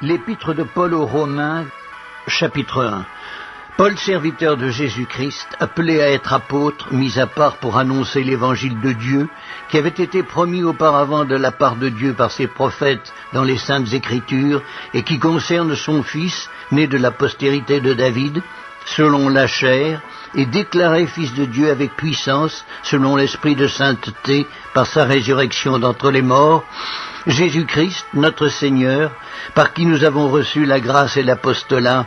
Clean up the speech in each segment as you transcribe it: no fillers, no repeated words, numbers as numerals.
L'épître de Paul aux Romains, chapitre 1. Paul, serviteur de Jésus-Christ, appelé à être apôtre, mis à part pour annoncer l'évangile de Dieu, qui avait été promis auparavant de la part de Dieu par ses prophètes dans les Saintes Écritures, et qui concerne son Fils, né de la postérité de David, selon la chair, et déclaré Fils de Dieu avec puissance, selon l'esprit de sainteté, par sa résurrection d'entre les morts, Jésus-Christ, notre Seigneur, par qui nous avons reçu la grâce et l'apostolat,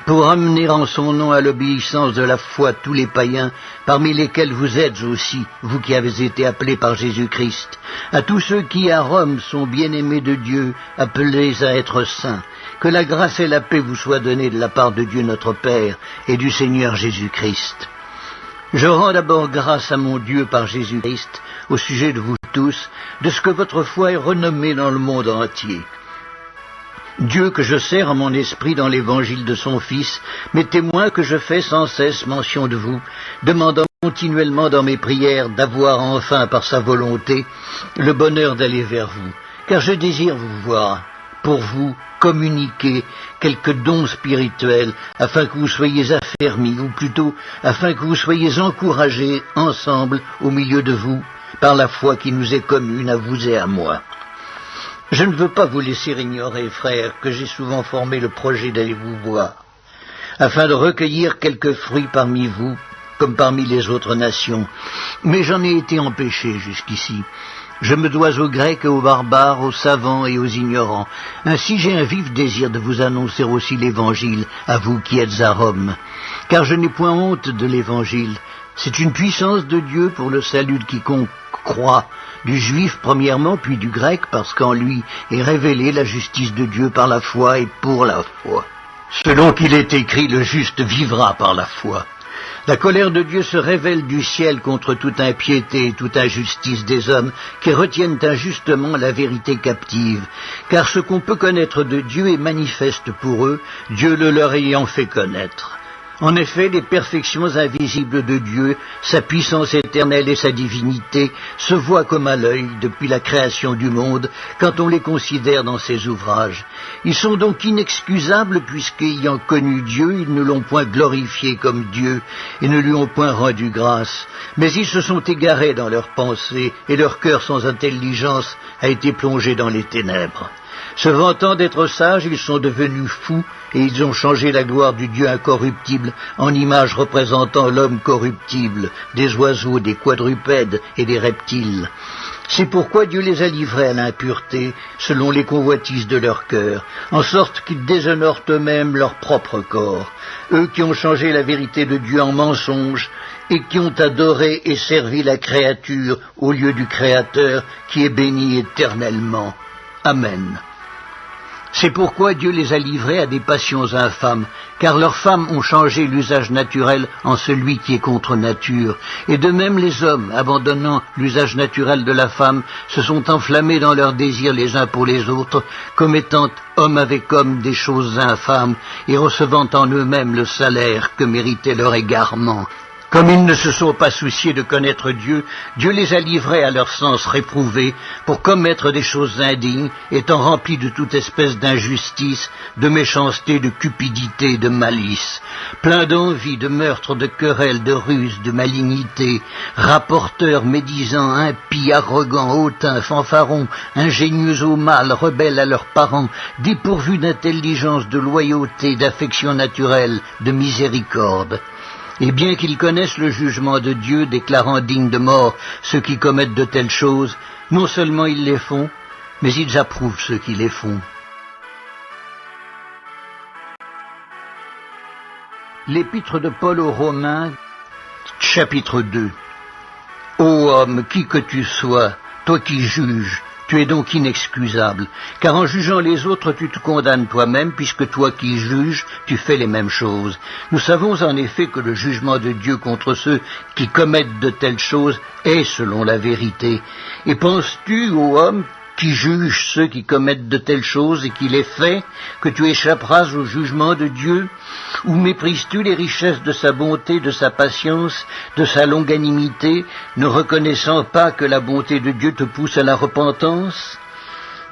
pour amener en son nom à l'obéissance de la foi tous les païens, parmi lesquels vous êtes aussi, vous qui avez été appelés par Jésus-Christ, à tous ceux qui à Rome sont bien-aimés de Dieu, appelés à être saints. Que la grâce et la paix vous soient données de la part de Dieu notre Père et du Seigneur Jésus-Christ. Je rends d'abord grâce à mon Dieu par Jésus-Christ, au sujet de vous tous, de ce que votre foi est renommée dans le monde entier. Dieu que je sers en mon esprit dans l'évangile de son Fils, mes témoins que je fais sans cesse mention de vous, demandant continuellement dans mes prières d'avoir enfin par sa volonté le bonheur d'aller vers vous, car je désire vous voir, pour vous communiquer quelques dons spirituels, afin que vous soyez affermis, ou plutôt afin que vous soyez encouragés ensemble au milieu de vous, par la foi qui nous est commune à vous et à moi. Je ne veux pas vous laisser ignorer, frères, que j'ai souvent formé le projet d'aller vous voir, afin de recueillir quelques fruits parmi vous, comme parmi les autres nations. Mais j'en ai été empêché jusqu'ici. Je me dois aux Grecs et aux barbares, aux savants et aux ignorants. Ainsi j'ai un vif désir de vous annoncer aussi l'Évangile, à vous qui êtes à Rome. Car je n'ai point honte de l'Évangile. C'est une puissance de Dieu pour le salut de quiconque croit, du juif premièrement, puis du grec, parce qu'en lui est révélée la justice de Dieu par la foi et pour la foi. Selon qu'il est écrit, le juste vivra par la foi. La colère de Dieu se révèle du ciel contre toute impiété et toute injustice des hommes qui retiennent injustement la vérité captive, car ce qu'on peut connaître de Dieu est manifeste pour eux, Dieu le leur ayant fait connaître. En effet, les perfections invisibles de Dieu, sa puissance éternelle et sa divinité, se voient comme à l'œil depuis la création du monde, quand on les considère dans ses ouvrages. Ils sont donc inexcusables, puisqu'ayant connu Dieu, ils ne l'ont point glorifié comme Dieu, et ne lui ont point rendu grâce. Mais ils se sont égarés dans leurs pensées, et leur cœur sans intelligence a été plongé dans les ténèbres. Se vantant d'être sages, ils sont devenus fous, et ils ont changé la gloire du Dieu incorruptible en image représentant l'homme corruptible, des oiseaux, des quadrupèdes et des reptiles. C'est pourquoi Dieu les a livrés à l'impureté, selon les convoitises de leur cœur, en sorte qu'ils déshonorent eux-mêmes leur propre corps, eux qui ont changé la vérité de Dieu en mensonge, et qui ont adoré et servi la créature au lieu du Créateur, qui est béni éternellement. Amen. C'est pourquoi Dieu les a livrés à des passions infâmes, car leurs femmes ont changé l'usage naturel en celui qui est contre nature. Et de même les hommes, abandonnant l'usage naturel de la femme, se sont enflammés dans leurs désirs les uns pour les autres, commettant homme avec homme des choses infâmes, et recevant en eux-mêmes le salaire que méritait leur égarement. Comme ils ne se sont pas souciés de connaître Dieu, Dieu les a livrés à leur sens réprouvé pour commettre des choses indignes, étant remplis de toute espèce d'injustice, de méchanceté, de cupidité, de malice, pleins d'envie, de meurtre, de querelles, de ruse, de malignité, rapporteurs, médisants, impies, arrogants, hautains, fanfarons, ingénieux au mal, rebelles à leurs parents, dépourvus d'intelligence, de loyauté, d'affection naturelle, de miséricorde. Et bien qu'ils connaissent le jugement de Dieu, déclarant dignes de mort ceux qui commettent de telles choses, non seulement ils les font, mais ils approuvent ceux qui les font. L'épître de Paul aux Romains, chapitre 2. Ô homme, qui que tu sois, toi qui juges, tu es donc inexcusable, car en jugeant les autres, tu te condamnes toi-même, puisque toi qui juges, tu fais les mêmes choses. Nous savons en effet que le jugement de Dieu contre ceux qui commettent de telles choses est selon la vérité. Et penses-tu, ô homme, qui juge ceux qui commettent de telles choses et qui les fait, que tu échapperas au jugement de Dieu? Ou méprises-tu les richesses de sa bonté, de sa patience, de sa longanimité, ne reconnaissant pas que la bonté de Dieu te pousse à la repentance?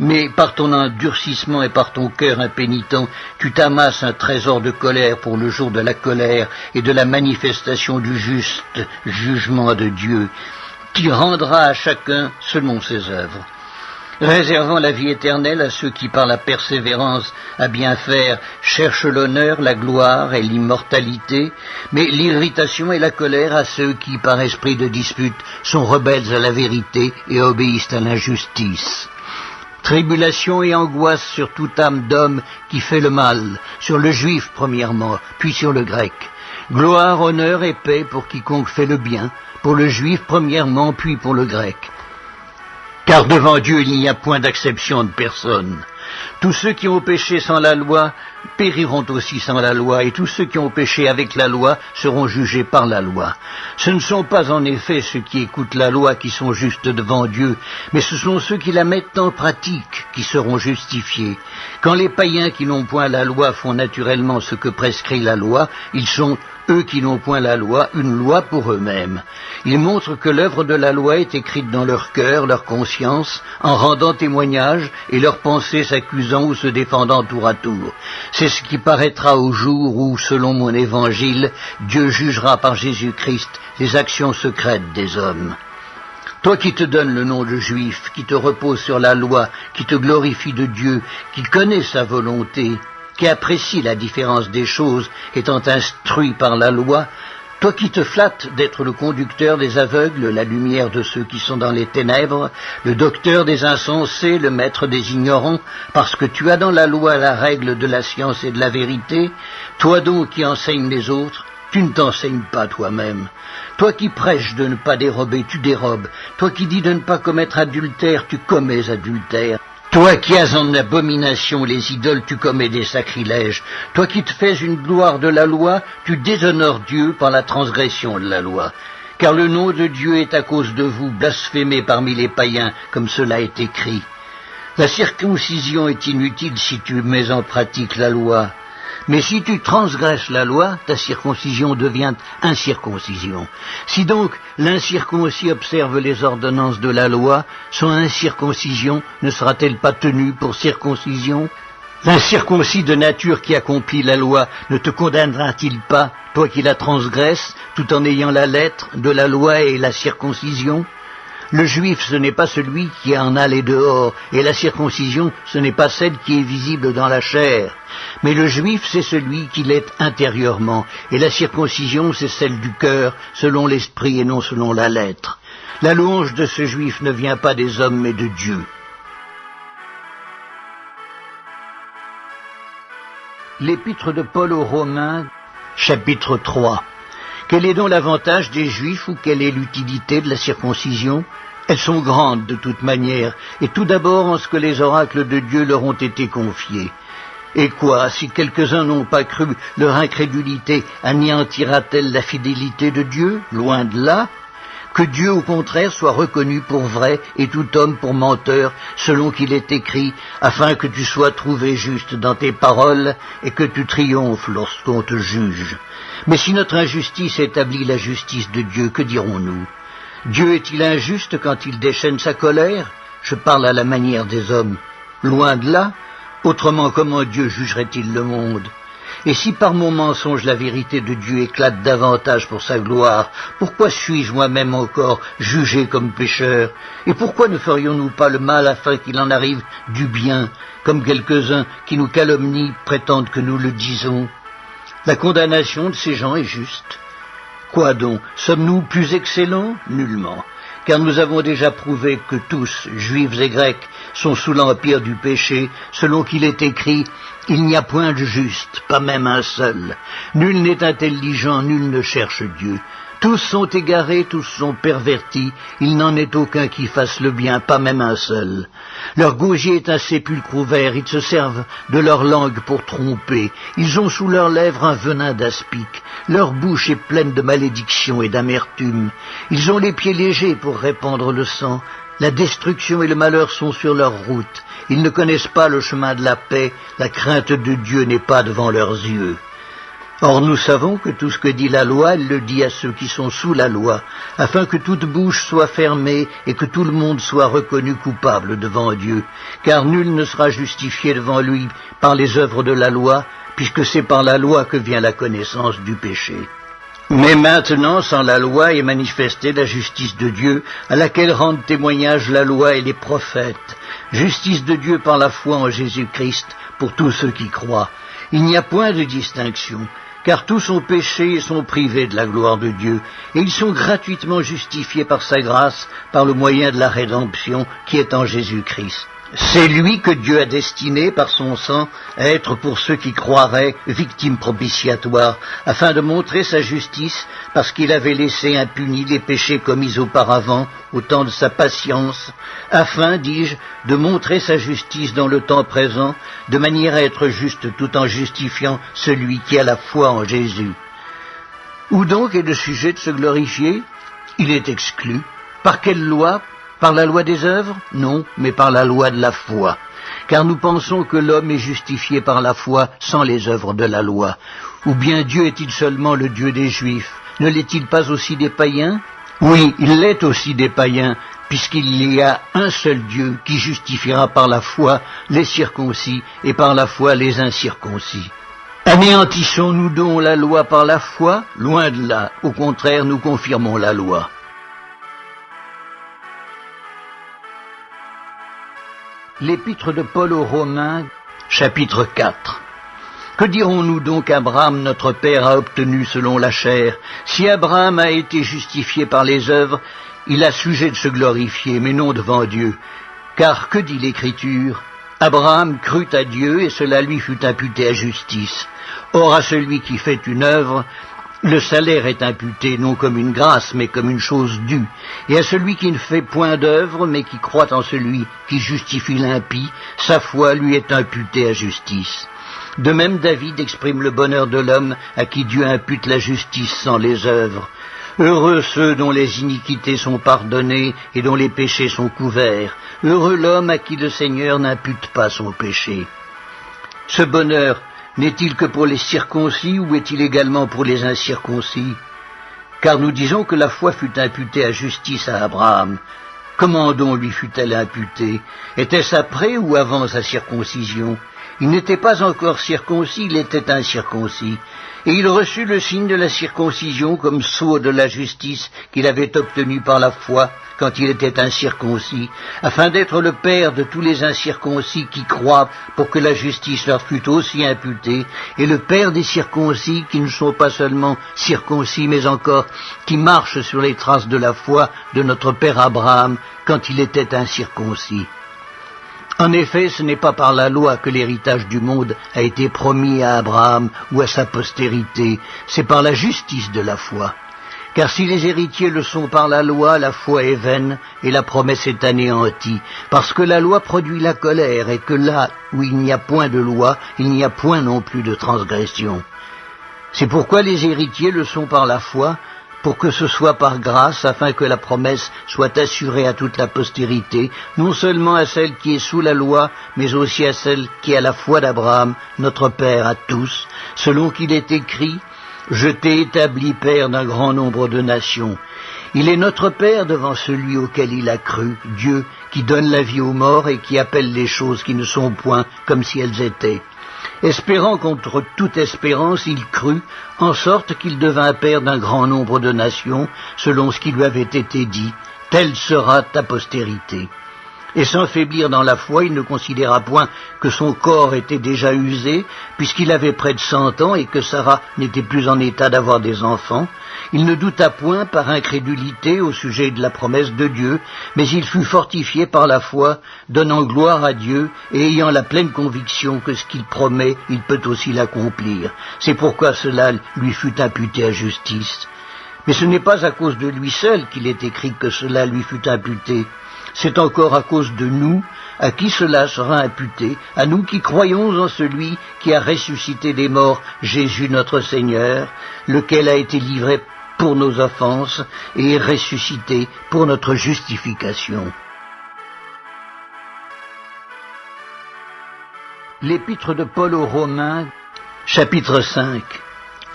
Mais par ton endurcissement et par ton cœur impénitent, tu t'amasses un trésor de colère pour le jour de la colère et de la manifestation du juste jugement de Dieu, qui rendra à chacun selon ses œuvres, réservant la vie éternelle à ceux qui, par la persévérance à bien faire, cherchent l'honneur, la gloire et l'immortalité, mais l'irritation et la colère à ceux qui, par esprit de dispute, sont rebelles à la vérité et obéissent à l'injustice. Tribulation et angoisse sur toute âme d'homme qui fait le mal, sur le juif premièrement, puis sur le grec. Gloire, honneur et paix pour quiconque fait le bien, pour le juif premièrement, puis pour le grec. Car devant Dieu il n'y a point d'acception de personne. Tous ceux qui ont péché sans la loi périront aussi sans la loi, et tous ceux qui ont péché avec la loi seront jugés par la loi. Ce ne sont pas en effet ceux qui écoutent la loi qui sont justes devant Dieu, mais ce sont ceux qui la mettent en pratique qui seront justifiés. Quand les païens qui n'ont point la loi font naturellement ce que prescrit la loi, ils sont, eux qui n'ont point la loi, une loi pour eux-mêmes. Ils montrent que l'œuvre de la loi est écrite dans leur cœur, leur conscience, en rendant témoignage, et leurs pensées s'accusant ou se défendant tour à tour. C'est ce qui paraîtra au jour où, selon mon évangile, Dieu jugera par Jésus-Christ les actions secrètes des hommes. Toi qui te donnes le nom de juif, qui te repose sur la loi, qui te glorifie de Dieu, qui connaît sa volonté, qui apprécie la différence des choses, étant instruit par la loi, toi qui te flattes d'être le conducteur des aveugles, la lumière de ceux qui sont dans les ténèbres, le docteur des insensés, le maître des ignorants, parce que tu as dans la loi la règle de la science et de la vérité, toi donc qui enseignes les autres, tu ne t'enseignes pas toi-même. Toi qui prêches de ne pas dérober, tu dérobes. Toi qui dis de ne pas commettre adultère, tu commets adultère. Toi qui as en abomination les idoles, tu commets des sacrilèges. Toi qui te fais une gloire de la loi, tu déshonores Dieu par la transgression de la loi. Car le nom de Dieu est à cause de vous blasphémé parmi les païens, comme cela est écrit. La circoncision est inutile si tu mets en pratique la loi. Mais si tu transgresses la loi, ta circoncision devient incirconcision. Si donc l'incirconcis observe les ordonnances de la loi, son incirconcision ne sera-t-elle pas tenue pour circoncision? L'incirconcis de nature qui accomplit la loi ne te condamnera-t-il pas, toi qui la transgresses, tout en ayant la lettre de la loi et la circoncision? Le juif, ce n'est pas celui qui en a les dehors, et la circoncision, ce n'est pas celle qui est visible dans la chair. Mais le juif, c'est celui qui l'est intérieurement, et la circoncision, c'est celle du cœur, selon l'esprit et non selon la lettre. La louange de ce juif ne vient pas des hommes, mais de Dieu. L'épître de Paul aux Romains, chapitre 3. Quel est donc l'avantage des Juifs ou quelle est l'utilité de la circoncision? Elles sont grandes de toute manière, et tout d'abord en ce que les oracles de Dieu leur ont été confiés. Et quoi, si quelques-uns n'ont pas cru, leur incrédulité anéantira-t-elle la fidélité de Dieu? Loin de là. Que Dieu, au contraire, soit reconnu pour vrai et tout homme pour menteur, selon qu'il est écrit, afin que tu sois trouvé juste dans tes paroles et que tu triomphes lorsqu'on te juge. Mais si notre injustice établit la justice de Dieu, que dirons-nous? Dieu est-il injuste quand il déchaîne sa colère? Je parle à la manière des hommes. Loin de là. Autrement, comment Dieu jugerait-il le monde? Et si par mon mensonge la vérité de Dieu éclate davantage pour sa gloire, pourquoi suis-je moi-même encore jugé comme pécheur? Et pourquoi ne ferions-nous pas le mal afin qu'il en arrive du bien, comme quelques-uns qui nous calomnient prétendent que nous le disons? La condamnation de ces gens est juste. Quoi donc? Sommes-nous plus excellents? Nullement. Car nous avons déjà prouvé que tous, juifs et grecs, sont sous l'empire du péché, selon qu'il est écrit « Il n'y a point de juste, pas même un seul. Nul n'est intelligent, nul ne cherche Dieu. Tous sont égarés, tous sont pervertis, il n'en est aucun qui fasse le bien, pas même un seul. Leur gosier est un sépulcre ouvert, ils se servent de leur langue pour tromper. Ils ont sous leurs lèvres un venin d'aspic. Leur bouche est pleine de malédiction et d'amertume. Ils ont les pieds légers pour répandre le sang. La destruction et le malheur sont sur leur route. Ils ne connaissent pas le chemin de la paix. La crainte de Dieu n'est pas devant leurs yeux. Or nous savons que tout ce que dit la loi, elle le dit à ceux qui sont sous la loi, afin que toute bouche soit fermée et que tout le monde soit reconnu coupable devant Dieu. Car nul ne sera justifié devant lui par les œuvres de la loi, puisque c'est par la loi que vient la connaissance du péché. Mais maintenant, sans la loi est manifestée la justice de Dieu, à laquelle rendent témoignage la loi et les prophètes. Justice de Dieu par la foi en Jésus-Christ pour tous ceux qui croient. Il n'y a point de distinction, car tous ont péché et sont privés de la gloire de Dieu, et ils sont gratuitement justifiés par sa grâce, par le moyen de la rédemption qui est en Jésus-Christ. C'est lui que Dieu a destiné par son sang à être pour ceux qui croiraient victime propitiatoire, afin de montrer sa justice, parce qu'il avait laissé impunis les péchés commis auparavant, au temps de sa patience, afin, dis-je, de montrer sa justice dans le temps présent, de manière à être juste tout en justifiant celui qui a la foi en Jésus. Où donc est le sujet de se glorifier? Il est exclu. Par quelle loi? Par la loi des œuvres? Non, mais par la loi de la foi. Car nous pensons que l'homme est justifié par la foi sans les œuvres de la loi. Ou bien Dieu est-il seulement le Dieu des Juifs? Ne l'est-il pas aussi des païens? Oui, il l'est aussi des païens, puisqu'il y a un seul Dieu qui justifiera par la foi les circoncis et par la foi les incirconcis. Anéantissons-nous donc la loi par la foi? Loin de là, au contraire, nous confirmons la loi. L'épître de Paul aux Romains, chapitre 4. Que dirons-nous donc qu'Abraham, notre père, a obtenu selon la chair? Si Abraham a été justifié par les œuvres, il a sujet de se glorifier, mais non devant Dieu. Car que dit l'Écriture? Abraham crut à Dieu, et cela lui fut imputé à justice. Or à celui qui fait une œuvre, le salaire est imputé non comme une grâce, mais comme une chose due. Et à celui qui ne fait point d'œuvre, mais qui croit en celui qui justifie l'impie, sa foi lui est imputée à justice. De même, David exprime le bonheur de l'homme à qui Dieu impute la justice sans les œuvres. Heureux ceux dont les iniquités sont pardonnées et dont les péchés sont couverts. Heureux l'homme à qui le Seigneur n'impute pas son péché. Ce bonheur n'est-il que pour les circoncis ou est-il également pour les incirconcis? Car nous disons que la foi fut imputée à justice à Abraham. Comment donc lui fut-elle imputée? Était-ce après ou avant sa circoncision? Il n'était pas encore circoncis, il était incirconcis. Et il reçut le signe de la circoncision comme sceau de la justice qu'il avait obtenue par la foi quand il était incirconcis, afin d'être le père de tous les incirconcis qui croient pour que la justice leur fût aussi imputée, et le père des circoncis qui ne sont pas seulement circoncis, mais encore qui marchent sur les traces de la foi de notre père Abraham quand il était incirconcis. En effet, ce n'est pas par la loi que l'héritage du monde a été promis à Abraham ou à sa postérité, c'est par la justice de la foi. Car si les héritiers le sont par la loi, la foi est vaine et la promesse est anéantie, parce que la loi produit la colère et que là où il n'y a point de loi, il n'y a point non plus de transgression. C'est pourquoi les héritiers le sont par la foi, pour que ce soit par grâce, afin que la promesse soit assurée à toute la postérité, non seulement à celle qui est sous la loi, mais aussi à celle qui a la foi d'Abraham, notre Père à tous, selon qu'il est écrit « Je t'ai établi Père d'un grand nombre de nations ». Il est notre Père devant celui auquel il a cru, Dieu, qui donne la vie aux morts et qui appelle les choses qui ne sont point comme si elles étaient. Espérant contre toute espérance, il crut, en sorte qu'il devint père d'un grand nombre de nations, selon ce qui lui avait été dit, « Telle sera ta postérité ». Et sans faiblir dans la foi, il ne considéra point que son corps était déjà usé, puisqu'il avait près de 100 ans et que Sarah n'était plus en état d'avoir des enfants. Il ne douta point par incrédulité au sujet de la promesse de Dieu, mais il fut fortifié par la foi, donnant gloire à Dieu et ayant la pleine conviction que ce qu'il promet, il peut aussi l'accomplir. C'est pourquoi cela lui fut imputé à justice. Mais ce n'est pas à cause de lui seul qu'il est écrit que cela lui fut imputé. C'est encore à cause de nous, à qui cela sera imputé, à nous qui croyons en celui qui a ressuscité des morts, Jésus notre Seigneur, lequel a été livré pour nos offenses et est ressuscité pour notre justification. L'épître de Paul aux Romains, chapitre 5.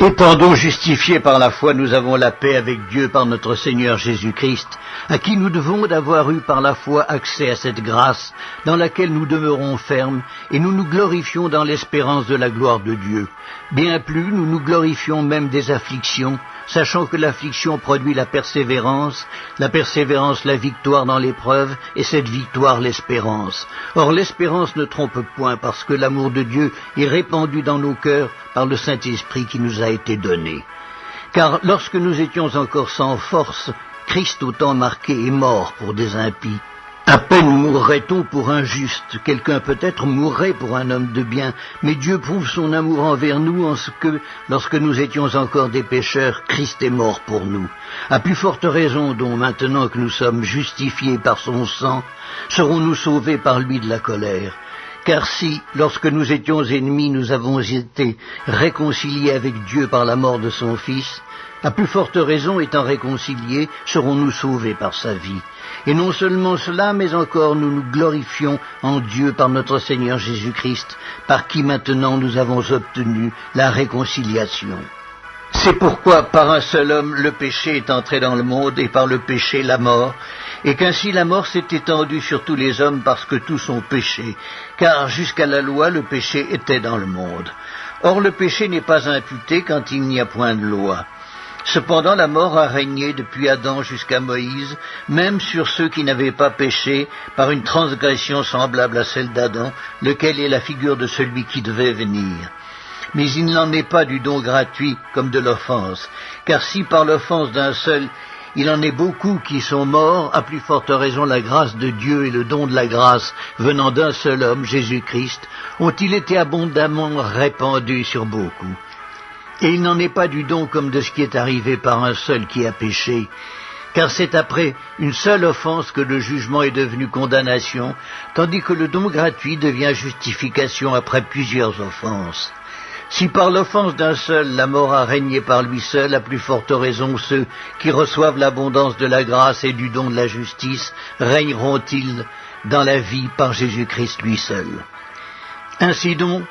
Étant donc justifiés par la foi, nous avons la paix avec Dieu par notre Seigneur Jésus-Christ, à qui nous devons d'avoir eu par la foi accès à cette grâce, dans laquelle nous demeurons fermes, et nous nous glorifions dans l'espérance de la gloire de Dieu. Bien plus, nous nous glorifions même des afflictions, sachant que l'affliction produit la persévérance la victoire dans l'épreuve, et cette victoire l'espérance. Or l'espérance ne trompe point, parce que l'amour de Dieu est répandu dans nos cœurs par le Saint-Esprit qui nous a été donné. Car lorsque nous étions encore sans force, Christ au temps marqué est mort pour des impies. À peine mourrait-on pour un juste, quelqu'un peut-être mourrait pour un homme de bien, mais Dieu prouve son amour envers nous en ce que, lorsque nous étions encore des pécheurs, Christ est mort pour nous. À plus forte raison donc, maintenant que nous sommes justifiés par son sang, serons-nous sauvés par lui de la colère. Car si, lorsque nous étions ennemis, nous avons été réconciliés avec Dieu par la mort de son Fils, à plus forte raison, étant réconciliés, serons-nous sauvés par sa vie. Et non seulement cela, mais encore nous nous glorifions en Dieu par notre Seigneur Jésus-Christ, par qui maintenant nous avons obtenu la réconciliation. C'est pourquoi, par un seul homme, le péché est entré dans le monde, et par le péché la mort, et qu'ainsi la mort s'est étendue sur tous les hommes parce que tous ont péché, car jusqu'à la loi le péché était dans le monde. Or le péché n'est pas imputé quand il n'y a point de loi. Cependant la mort a régné depuis Adam jusqu'à Moïse, même sur ceux qui n'avaient pas péché, par une transgression semblable à celle d'Adam, lequel est la figure de celui qui devait venir. Mais il n'en est pas du don gratuit comme de l'offense, car si par l'offense d'un seul il en est beaucoup qui sont morts, à plus forte raison la grâce de Dieu et le don de la grâce venant d'un seul homme, Jésus-Christ, ont-ils été abondamment répandus sur beaucoup. Et il n'en est pas du don comme de ce qui est arrivé par un seul qui a péché, car c'est après une seule offense que le jugement est devenu condamnation, tandis que le don gratuit devient justification après plusieurs offenses. Si par l'offense d'un seul la mort a régné par lui seul, à plus forte raison ceux qui reçoivent l'abondance de la grâce et du don de la justice régneront-ils dans la vie par Jésus-Christ lui seul. Ainsi donc,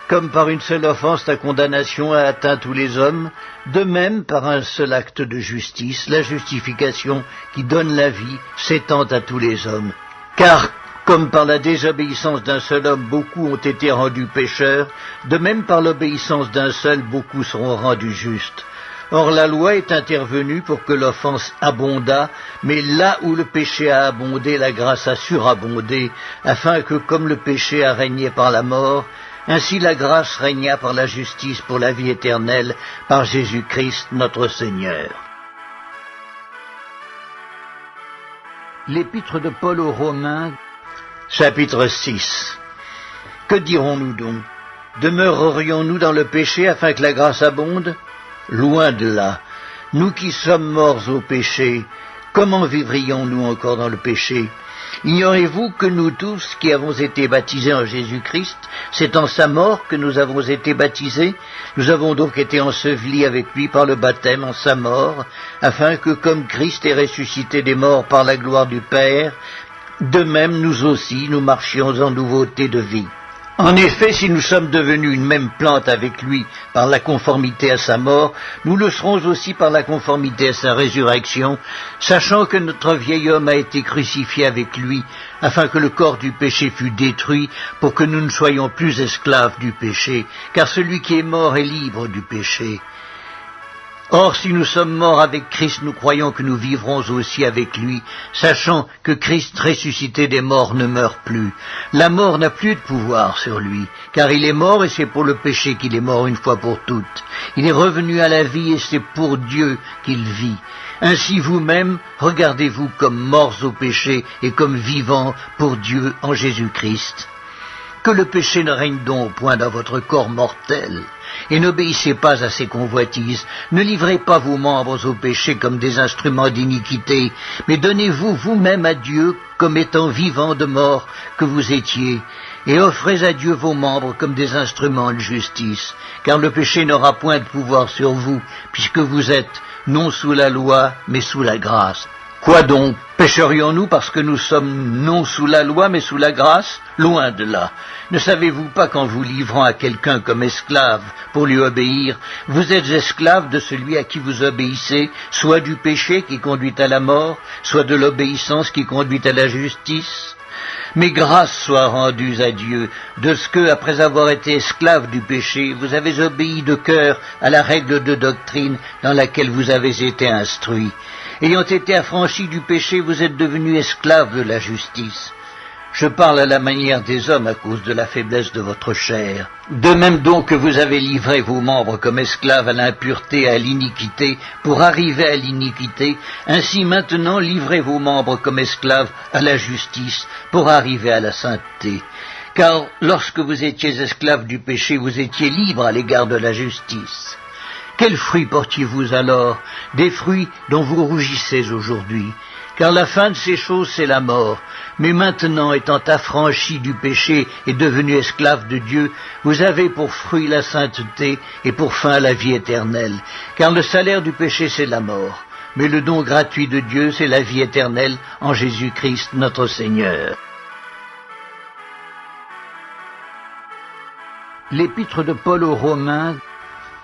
comme par une seule offense la condamnation a atteint tous les hommes, de même par un seul acte de justice, la justification qui donne la vie s'étend à tous les hommes. Car, comme par la désobéissance d'un seul homme beaucoup ont été rendus pécheurs, de même par l'obéissance d'un seul beaucoup seront rendus justes. Or la loi est intervenue pour que l'offense abondât, mais là où le péché a abondé, la grâce a surabondé, afin que, comme le péché a régné par la mort, ainsi la grâce régna par la justice pour la vie éternelle, par Jésus-Christ notre Seigneur. L'épître de Paul aux Romains, chapitre 6. Que dirons-nous donc? Demeurerions-nous dans le péché afin que la grâce abonde? Loin de là. Nous qui sommes morts au péché, comment vivrions-nous encore dans le péché? Ignorez-vous que nous tous qui avons été baptisés en Jésus-Christ, c'est en sa mort que nous avons été baptisés? Nous avons donc été ensevelis avec lui par le baptême en sa mort, afin que comme Christ est ressuscité des morts par la gloire du Père, de même nous aussi nous marchions en nouveauté de vie. En effet, si nous sommes devenus une même plante avec lui par la conformité à sa mort, nous le serons aussi par la conformité à sa résurrection, sachant que notre vieil homme a été crucifié avec lui, afin que le corps du péché fût détruit, pour que nous ne soyons plus esclaves du péché, car celui qui est mort est libre du péché. Or, si nous sommes morts avec Christ, nous croyons que nous vivrons aussi avec lui, sachant que Christ ressuscité des morts ne meurt plus. La mort n'a plus de pouvoir sur lui, car il est mort et c'est pour le péché qu'il est mort une fois pour toutes. Il est revenu à la vie et c'est pour Dieu qu'il vit. Ainsi vous-même, regardez-vous comme morts au péché et comme vivants pour Dieu en Jésus-Christ. Que le péché ne règne donc point dans votre corps mortel, et n'obéissez pas à ses convoitises, ne livrez pas vos membres au péché comme des instruments d'iniquité, mais donnez-vous vous-même à Dieu comme étant vivants de mort que vous étiez, et offrez à Dieu vos membres comme des instruments de justice, car le péché n'aura point de pouvoir sur vous, puisque vous êtes non sous la loi, mais sous la grâce. Quoi donc? Pécherions-nous parce que nous sommes non sous la loi mais sous la grâce? Loin de là. Ne savez-vous pas qu'en vous livrant à quelqu'un comme esclave pour lui obéir, vous êtes esclave de celui à qui vous obéissez, soit du péché qui conduit à la mort, soit de l'obéissance qui conduit à la justice? Mais grâce soit rendue à Dieu de ce que, après avoir été esclave du péché, vous avez obéi de cœur à la règle de doctrine dans laquelle vous avez été instruits. Ayant été affranchis du péché, vous êtes devenus esclaves de la justice. Je parle à la manière des hommes à cause de la faiblesse de votre chair. De même donc que vous avez livré vos membres comme esclaves à l'impureté et à l'iniquité pour arriver à l'iniquité, ainsi maintenant livrez vos membres comme esclaves à la justice pour arriver à la sainteté. Car lorsque vous étiez esclaves du péché, vous étiez libres à l'égard de la justice. Quels fruits portiez-vous alors? Des fruits dont vous rougissez aujourd'hui. Car la fin de ces choses, c'est la mort. Mais maintenant, étant affranchis du péché et devenus esclaves de Dieu, vous avez pour fruit la sainteté et pour fin la vie éternelle. Car le salaire du péché, c'est la mort. Mais le don gratuit de Dieu, c'est la vie éternelle en Jésus-Christ, notre Seigneur. L'épître de Paul aux Romains,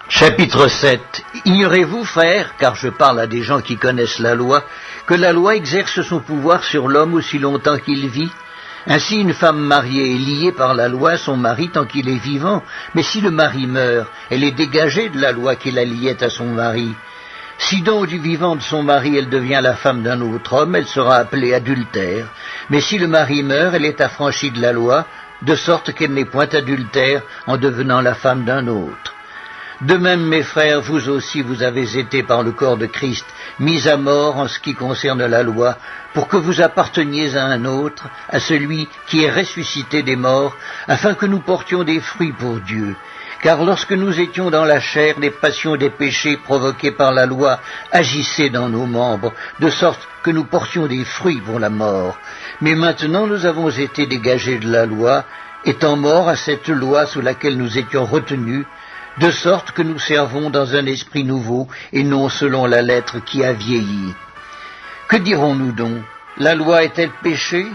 chapitre 7. Ignorez-vous, frères, car je parle à des gens qui connaissent la loi, que la loi exerce son pouvoir sur l'homme aussi longtemps qu'il vit? Ainsi, une femme mariée est liée par la loi à son mari tant qu'il est vivant, mais si le mari meurt, elle est dégagée de la loi qui la liait à son mari. Si donc du vivant de son mari elle devient la femme d'un autre homme, elle sera appelée adultère. Mais si le mari meurt, elle est affranchie de la loi, de sorte qu'elle n'est point adultère en devenant la femme d'un autre. De même, mes frères, vous aussi, vous avez été par le corps de Christ mis à mort en ce qui concerne la loi, pour que vous apparteniez à un autre, à celui qui est ressuscité des morts, afin que nous portions des fruits pour Dieu. Car lorsque nous étions dans la chair, les passions des péchés provoqués par la loi agissaient dans nos membres, de sorte que nous portions des fruits pour la mort. Mais maintenant nous avons été dégagés de la loi, étant morts à cette loi sous laquelle nous étions retenus, de sorte que nous servons dans un esprit nouveau et non selon la lettre qui a vieilli. Que dirons-nous donc? La loi est-elle péché?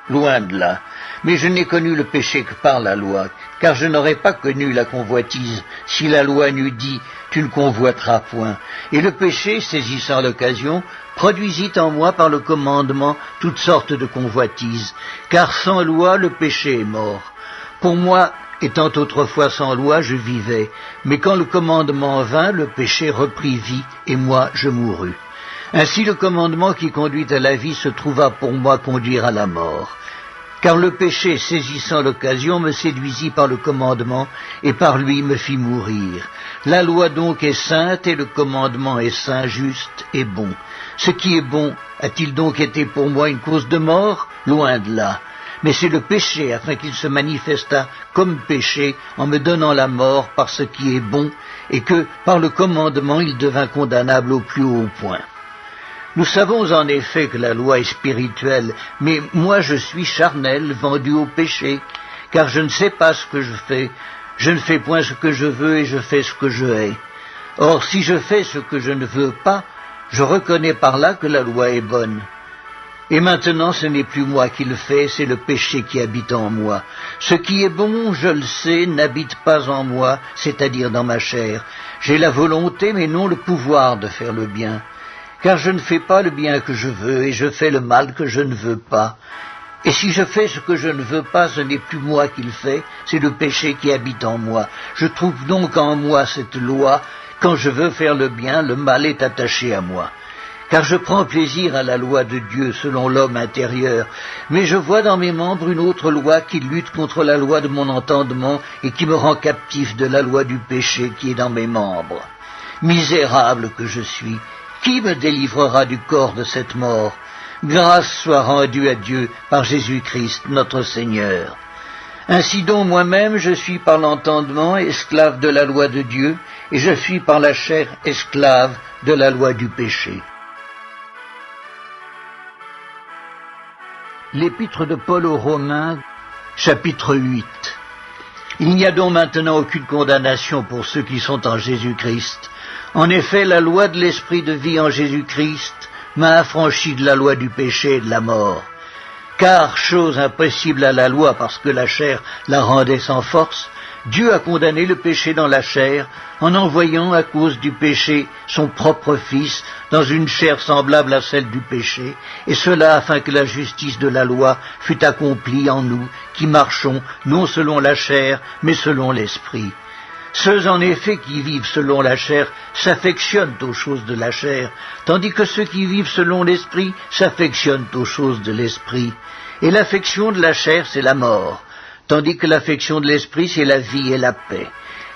Loin de là. Mais je n'ai connu le péché que par la loi, car je n'aurais pas connu la convoitise si la loi n'eût dit « tu ne convoiteras point ». Et le péché, saisissant l'occasion, produisit en moi par le commandement toutes sortes de convoitises, car sans loi le péché est mort. Pour moi, étant autrefois sans loi, je vivais, mais quand le commandement vint, le péché reprit vie, et moi je mourus. Ainsi le commandement qui conduit à la vie se trouva pour moi conduire à la mort. Car le péché, saisissant l'occasion, me séduisit par le commandement, et par lui me fit mourir. La loi donc est sainte, et le commandement est saint, juste et bon. Ce qui est bon, a-t-il donc été pour moi une cause de mort? Loin de là. Mais c'est le péché, afin qu'il se manifestât comme péché, en me donnant la mort par ce qui est bon, et que, par le commandement, il devint condamnable au plus haut point. Nous savons en effet que la loi est spirituelle, mais moi je suis charnel, vendu au péché, car je ne sais pas ce que je fais. Je ne fais point ce que je veux, et je fais ce que je hais. Or, si je fais ce que je ne veux pas, je reconnais par là que la loi est bonne. Et maintenant, ce n'est plus moi qui le fais, c'est le péché qui habite en moi. Ce qui est bon, je le sais, n'habite pas en moi, c'est-à-dire dans ma chair. J'ai la volonté, mais non le pouvoir de faire le bien. Car je ne fais pas le bien que je veux, et je fais le mal que je ne veux pas. Et si je fais ce que je ne veux pas, ce n'est plus moi qui le fais, c'est le péché qui habite en moi. Je trouve donc en moi cette loi. Quand je veux faire le bien, le mal est attaché à moi. Car je prends plaisir à la loi de Dieu selon l'homme intérieur, mais je vois dans mes membres une autre loi qui lutte contre la loi de mon entendement et qui me rend captif de la loi du péché qui est dans mes membres. Misérable que je suis, qui me délivrera du corps de cette mort? Grâce soit rendue à Dieu par Jésus-Christ notre Seigneur. Ainsi donc moi-même je suis par l'entendement esclave de la loi de Dieu, et je suis par la chair esclave de la loi du péché. L'épître de Paul aux Romains, chapitre 8. Il n'y a donc maintenant aucune condamnation pour ceux qui sont en Jésus-Christ. En effet, la loi de l'Esprit de vie en Jésus-Christ m'a affranchi de la loi du péché et de la mort. Car, chose impossible à la loi parce que la chair la rendait sans force, Dieu a condamné le péché dans la chair en envoyant à cause du péché son propre Fils dans une chair semblable à celle du péché, et cela afin que la justice de la loi fût accomplie en nous qui marchons non selon la chair mais selon l'esprit. Ceux en effet qui vivent selon la chair s'affectionnent aux choses de la chair, tandis que ceux qui vivent selon l'esprit s'affectionnent aux choses de l'esprit. Et l'affection de la chair c'est la mort, tandis que l'affection de l'esprit c'est la vie et la paix.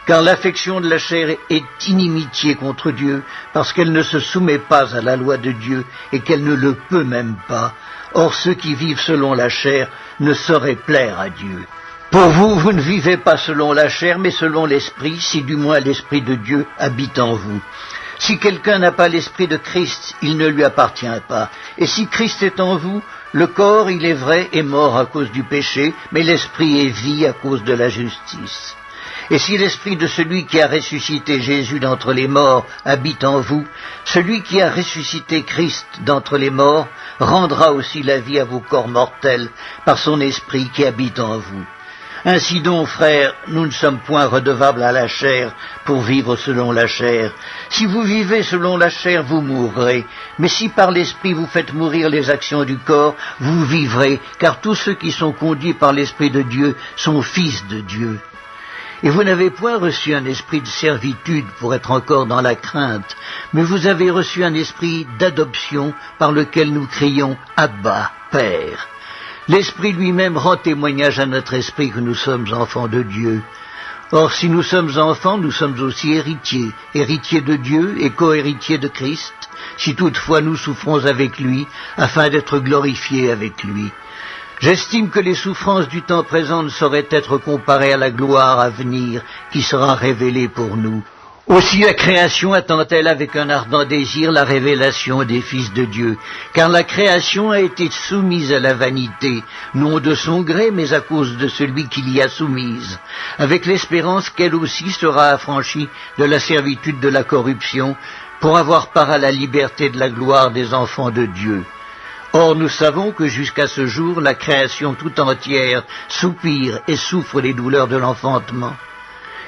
Car l'affection de la chair est inimitié contre Dieu, parce qu'elle ne se soumet pas à la loi de Dieu et qu'elle ne le peut même pas. Or ceux qui vivent selon la chair ne sauraient plaire à Dieu. Pour vous, vous ne vivez pas selon la chair, mais selon l'esprit, si du moins l'esprit de Dieu habite en vous. Si quelqu'un n'a pas l'esprit de Christ, il ne lui appartient pas. Et si Christ est en vous, le corps, il est vrai, est mort à cause du péché, mais l'esprit est vie à cause de la justice. Et si l'esprit de celui qui a ressuscité Jésus d'entre les morts habite en vous, celui qui a ressuscité Christ d'entre les morts rendra aussi la vie à vos corps mortels par son esprit qui habite en vous. Ainsi donc, frères, nous ne sommes point redevables à la chair pour vivre selon la chair. Si vous vivez selon la chair, vous mourrez. Mais si par l'esprit vous faites mourir les actions du corps, vous vivrez, car tous ceux qui sont conduits par l'esprit de Dieu sont fils de Dieu. Et vous n'avez point reçu un esprit de servitude pour être encore dans la crainte, mais vous avez reçu un esprit d'adoption par lequel nous crions « Abba, Père ». L'Esprit lui-même rend témoignage à notre esprit que nous sommes enfants de Dieu. Or, si nous sommes enfants, nous sommes aussi héritiers, héritiers de Dieu et co-héritiers de Christ, si toutefois nous souffrons avec lui, afin d'être glorifiés avec lui. J'estime que les souffrances du temps présent ne sauraient être comparées à la gloire à venir qui sera révélée pour nous. Aussi la création attend-elle avec un ardent désir la révélation des fils de Dieu, car la création a été soumise à la vanité, non de son gré, mais à cause de celui qui l'y a soumise, avec l'espérance qu'elle aussi sera affranchie de la servitude de la corruption, pour avoir part à la liberté de la gloire des enfants de Dieu. Or nous savons que jusqu'à ce jour, la création tout entière soupire et souffre les douleurs de l'enfantement.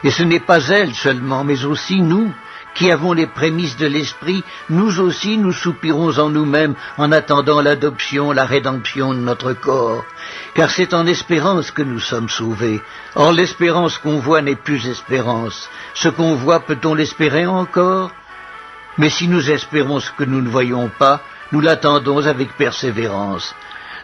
Et ce n'est pas elle seulement, mais aussi nous, qui avons les prémices de l'Esprit, nous aussi nous soupirons en nous-mêmes en attendant l'adoption, la rédemption de notre corps. Car c'est en espérance que nous sommes sauvés. Or l'espérance qu'on voit n'est plus espérance. Ce qu'on voit, peut-on l'espérer encore? Mais si nous espérons ce que nous ne voyons pas, nous l'attendons avec persévérance.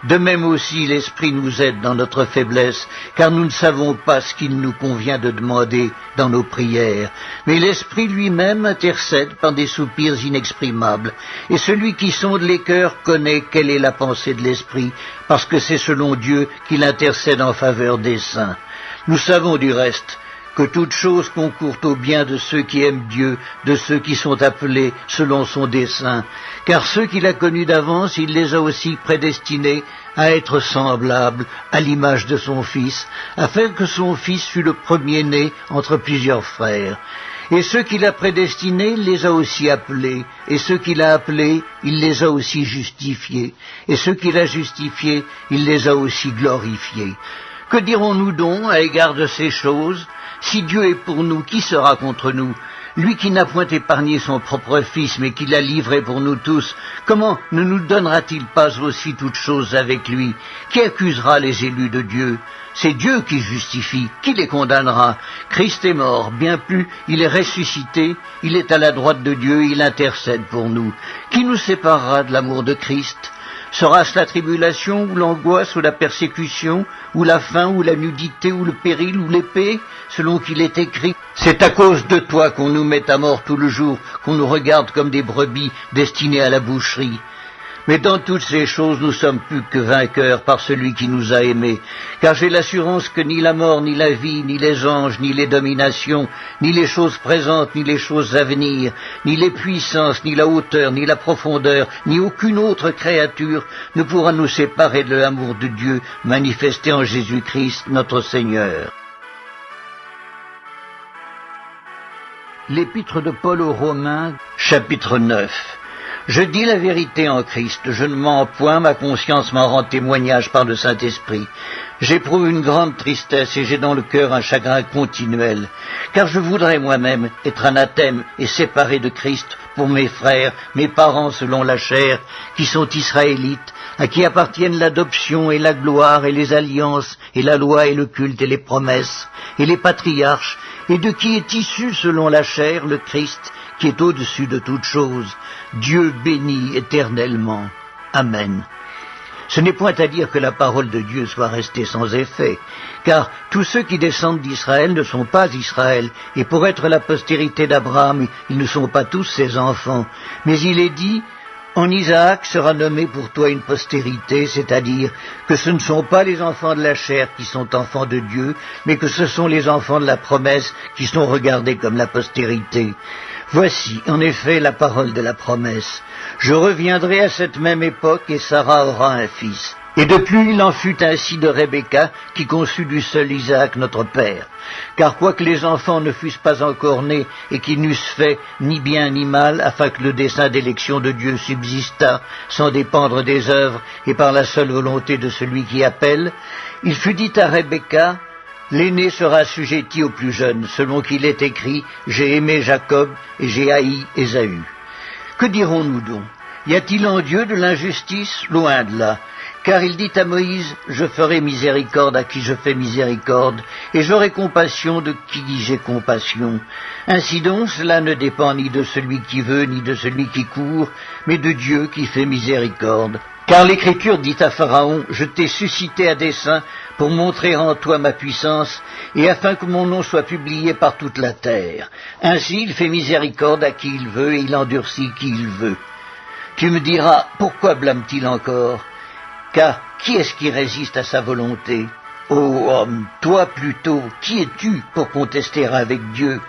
De même aussi, l'Esprit nous aide dans notre faiblesse, car nous ne savons pas ce qu'il nous convient de demander dans nos prières. Mais l'Esprit lui-même intercède par des soupirs inexprimables, et celui qui sonde les cœurs connaît quelle est la pensée de l'Esprit, parce que c'est selon Dieu qu'il intercède en faveur des saints. Nous savons du reste que toute chose concourt au bien de ceux qui aiment Dieu, de ceux qui sont appelés selon son dessein. Car ceux qu'il a connus d'avance, il les a aussi prédestinés à être semblables à l'image de son Fils, afin que son Fils fût le premier-né entre plusieurs frères. Et ceux qu'il a prédestinés, il les a aussi appelés, et ceux qu'il a appelés, il les a aussi justifiés, et ceux qu'il a justifiés, il les a aussi glorifiés. Que dirons-nous donc à l'égard de ces choses? Si Dieu est pour nous, qui sera contre nous? Lui qui n'a point épargné son propre Fils, mais qui l'a livré pour nous tous, comment ne nous donnera-t-il pas aussi toutes choses avec lui? Qui accusera les élus de Dieu? C'est Dieu qui justifie. Qui les condamnera? Christ est mort, bien plus, il est ressuscité, il est à la droite de Dieu, il intercède pour nous. Qui nous séparera de l'amour de Christ? Sera-ce la tribulation, ou l'angoisse, ou la persécution, ou la faim, ou la nudité, ou le péril, ou l'épée, selon qu'il est écrit? C'est à cause de toi qu'on nous met à mort tout le jour, qu'on nous regarde comme des brebis destinées à la boucherie. Mais dans toutes ces choses, nous sommes plus que vainqueurs par celui qui nous a aimés. Car j'ai l'assurance que ni la mort, ni la vie, ni les anges, ni les dominations, ni les choses présentes, ni les choses à venir, ni les puissances, ni la hauteur, ni la profondeur, ni aucune autre créature ne pourra nous séparer de l'amour de Dieu manifesté en Jésus-Christ, notre Seigneur. L'Épître de Paul aux Romains, chapitre 9. Je dis la vérité en Christ, je ne mens point, ma conscience m'en rend témoignage par le Saint-Esprit. J'éprouve une grande tristesse et j'ai dans le cœur un chagrin continuel, car je voudrais moi-même être anathème et séparé de Christ pour mes frères, mes parents selon la chair, qui sont israélites, à qui appartiennent l'adoption et la gloire et les alliances et la loi et le culte et les promesses et les patriarches, et de qui est issu selon la chair le Christ, qui est au-dessus de toutes choses, Dieu béni éternellement. Amen. Ce n'est point à dire que la parole de Dieu soit restée sans effet, car tous ceux qui descendent d'Israël ne sont pas Israël, et pour être la postérité d'Abraham, ils ne sont pas tous ses enfants. Mais il est dit, en Isaac sera nommé pour toi une postérité, c'est-à-dire que ce ne sont pas les enfants de la chair qui sont enfants de Dieu, mais que ce sont les enfants de la promesse qui sont regardés comme la postérité. Voici, en effet, la parole de la promesse. Je reviendrai à cette même époque et Sarah aura un fils. Et depuis il en fut ainsi de Rebecca, qui conçut du seul Isaac notre père. Car quoique les enfants ne fussent pas encore nés et qu'ils n'eussent fait ni bien ni mal, afin que le dessein d'élection de Dieu subsistât, sans dépendre des œuvres et par la seule volonté de celui qui appelle, il fut dit à Rebecca, l'aîné sera assujetti au plus jeune, selon qu'il est écrit, j'ai aimé Jacob et j'ai haï Ésaü. Que dirons-nous donc? Y a-t-il en Dieu de l'injustice? Loin de là. Car il dit à Moïse, je ferai miséricorde à qui je fais miséricorde, et j'aurai compassion de qui j'ai compassion. Ainsi donc, cela ne dépend ni de celui qui veut, ni de celui qui court, mais de Dieu qui fait miséricorde. Car l'Écriture dit à Pharaon, je t'ai suscité à dessein pour montrer en toi ma puissance, et afin que mon nom soit publié par toute la terre. Ainsi il fait miséricorde à qui il veut, et il endurcit qui il veut. Tu me diras, pourquoi blâme-t-il encore? Car qui est-ce qui résiste à sa volonté? Ô homme, toi plutôt, qui es-tu pour contester avec Dieu?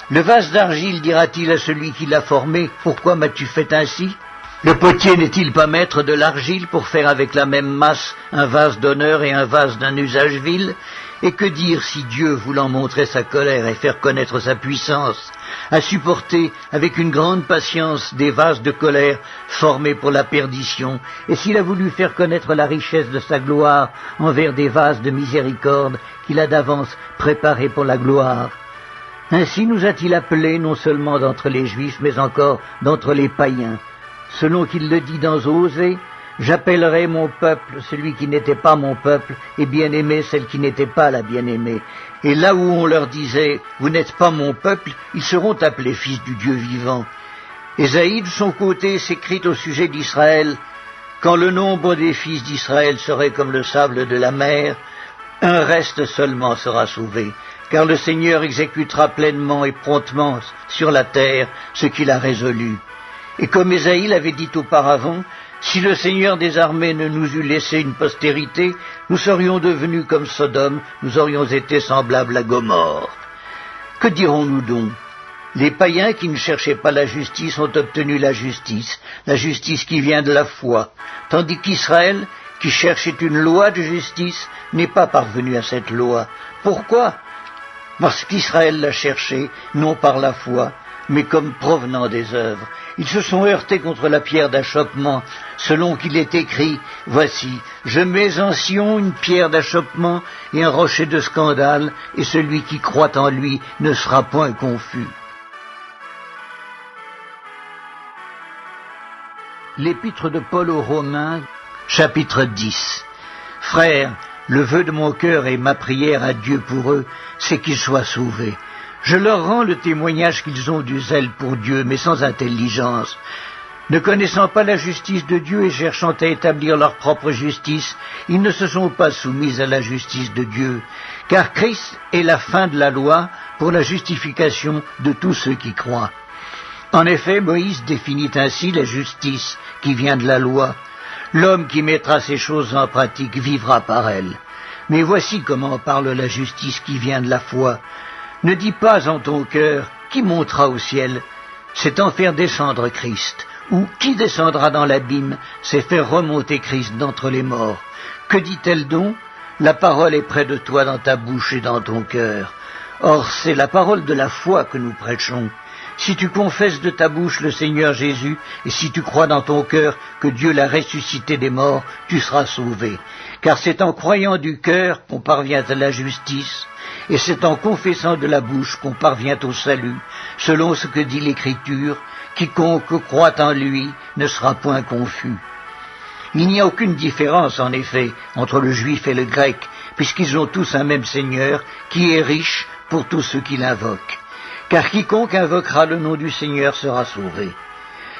Le vase d'argile dira-t-il à celui qui l'a formé, pourquoi m'as-tu fait ainsi? Le potier n'est-il pas maître de l'argile pour faire avec la même masse un vase d'honneur et un vase d'un usage vil? Et que dire si Dieu, voulant montrer sa colère et faire connaître sa puissance, a supporté avec une grande patience des vases de colère formés pour la perdition, et s'il a voulu faire connaître la richesse de sa gloire envers des vases de miséricorde qu'il a d'avance préparés pour la gloire? Ainsi nous a-t-il appelés non seulement d'entre les Juifs, mais encore d'entre les païens. Selon qu'il le dit dans Osée, j'appellerai mon peuple celui qui n'était pas mon peuple, et bien-aimé celle qui n'était pas la bien-aimée. Et là où on leur disait, vous n'êtes pas mon peuple, ils seront appelés fils du Dieu vivant. Ésaïe, de son côté, s'écrit au sujet d'Israël, quand le nombre des fils d'Israël serait comme le sable de la mer, un reste seulement sera sauvé, car le Seigneur exécutera pleinement et promptement sur la terre ce qu'il a résolu. Et comme Ésaïe l'avait dit auparavant, si le Seigneur des armées ne nous eût laissé une postérité, nous serions devenus comme Sodome, nous aurions été semblables à Gomorrhe. Que dirons-nous donc? Les païens qui ne cherchaient pas la justice ont obtenu la justice qui vient de la foi, tandis qu'Israël, qui cherchait une loi de justice, n'est pas parvenu à cette loi. Pourquoi? Parce qu'Israël l'a cherchée, non par la foi, mais comme provenant des œuvres. Ils se sont heurtés contre la pierre d'achoppement, selon qu'il est écrit, voici, je mets en Sion une pierre d'achoppement et un rocher de scandale, et celui qui croit en lui ne sera point confus. L'épître de Paul aux Romains, chapitre 10. Frères, le vœu de mon cœur et ma prière à Dieu pour eux, c'est qu'ils soient sauvés. Je leur rends le témoignage qu'ils ont du zèle pour Dieu, mais sans intelligence. Ne connaissant pas la justice de Dieu et cherchant à établir leur propre justice, ils ne se sont pas soumis à la justice de Dieu, car Christ est la fin de la loi pour la justification de tous ceux qui croient. En effet, Moïse définit ainsi la justice qui vient de la loi. L'homme qui mettra ces choses en pratique vivra par elles. Mais voici comment parle la justice qui vient de la foi. Ne dis pas en ton cœur, qui montera au ciel? C'est en faire descendre Christ. Ou qui descendra dans l'abîme? C'est faire remonter Christ d'entre les morts. Que dit-elle donc? La parole est près de toi dans ta bouche et dans ton cœur. Or, c'est la parole de la foi que nous prêchons. Si tu confesses de ta bouche le Seigneur Jésus, et si tu crois dans ton cœur que Dieu l'a ressuscité des morts, tu seras sauvé. Car c'est en croyant du cœur qu'on parvient à la justice, et c'est en confessant de la bouche qu'on parvient au salut, selon ce que dit l'Écriture, quiconque croit en lui ne sera point confus. Il n'y a aucune différence, en effet, entre le juif et le grec, puisqu'ils ont tous un même Seigneur, qui est riche pour tous ceux qui l'invoquent. Car quiconque invoquera le nom du Seigneur sera sauvé.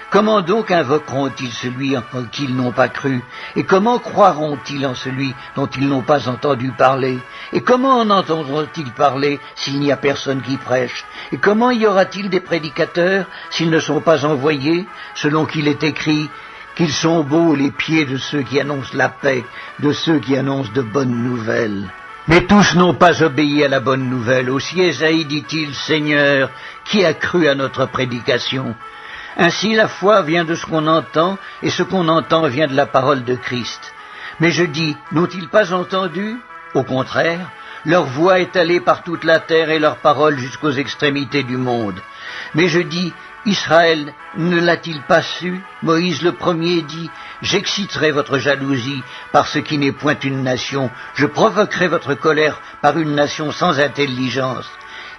Comment donc invoqueront-ils celui en qui ils n'ont pas cru? Et comment croiront-ils en celui dont ils n'ont pas entendu parler? Et comment en entendront-ils parler s'il n'y a personne qui prêche? Et comment y aura-t-il des prédicateurs s'ils ne sont pas envoyés, selon qu'il est écrit qu'ils sont beaux les pieds de ceux qui annoncent la paix, de ceux qui annoncent de bonnes nouvelles? Mais tous n'ont pas obéi à la bonne nouvelle. Aussi Ésaïe dit-il, Seigneur, qui a cru à notre prédication? Ainsi la foi vient de ce qu'on entend, et ce qu'on entend vient de la parole de Christ. Mais je dis, n'ont-ils pas entendu? Au contraire, leur voix est allée par toute la terre et leur parole jusqu'aux extrémités du monde. Mais je dis, Israël ne l'a-t-il pas su? Moïse le premier dit, j'exciterai votre jalousie par ce qui n'est point une nation, je provoquerai votre colère par une nation sans intelligence.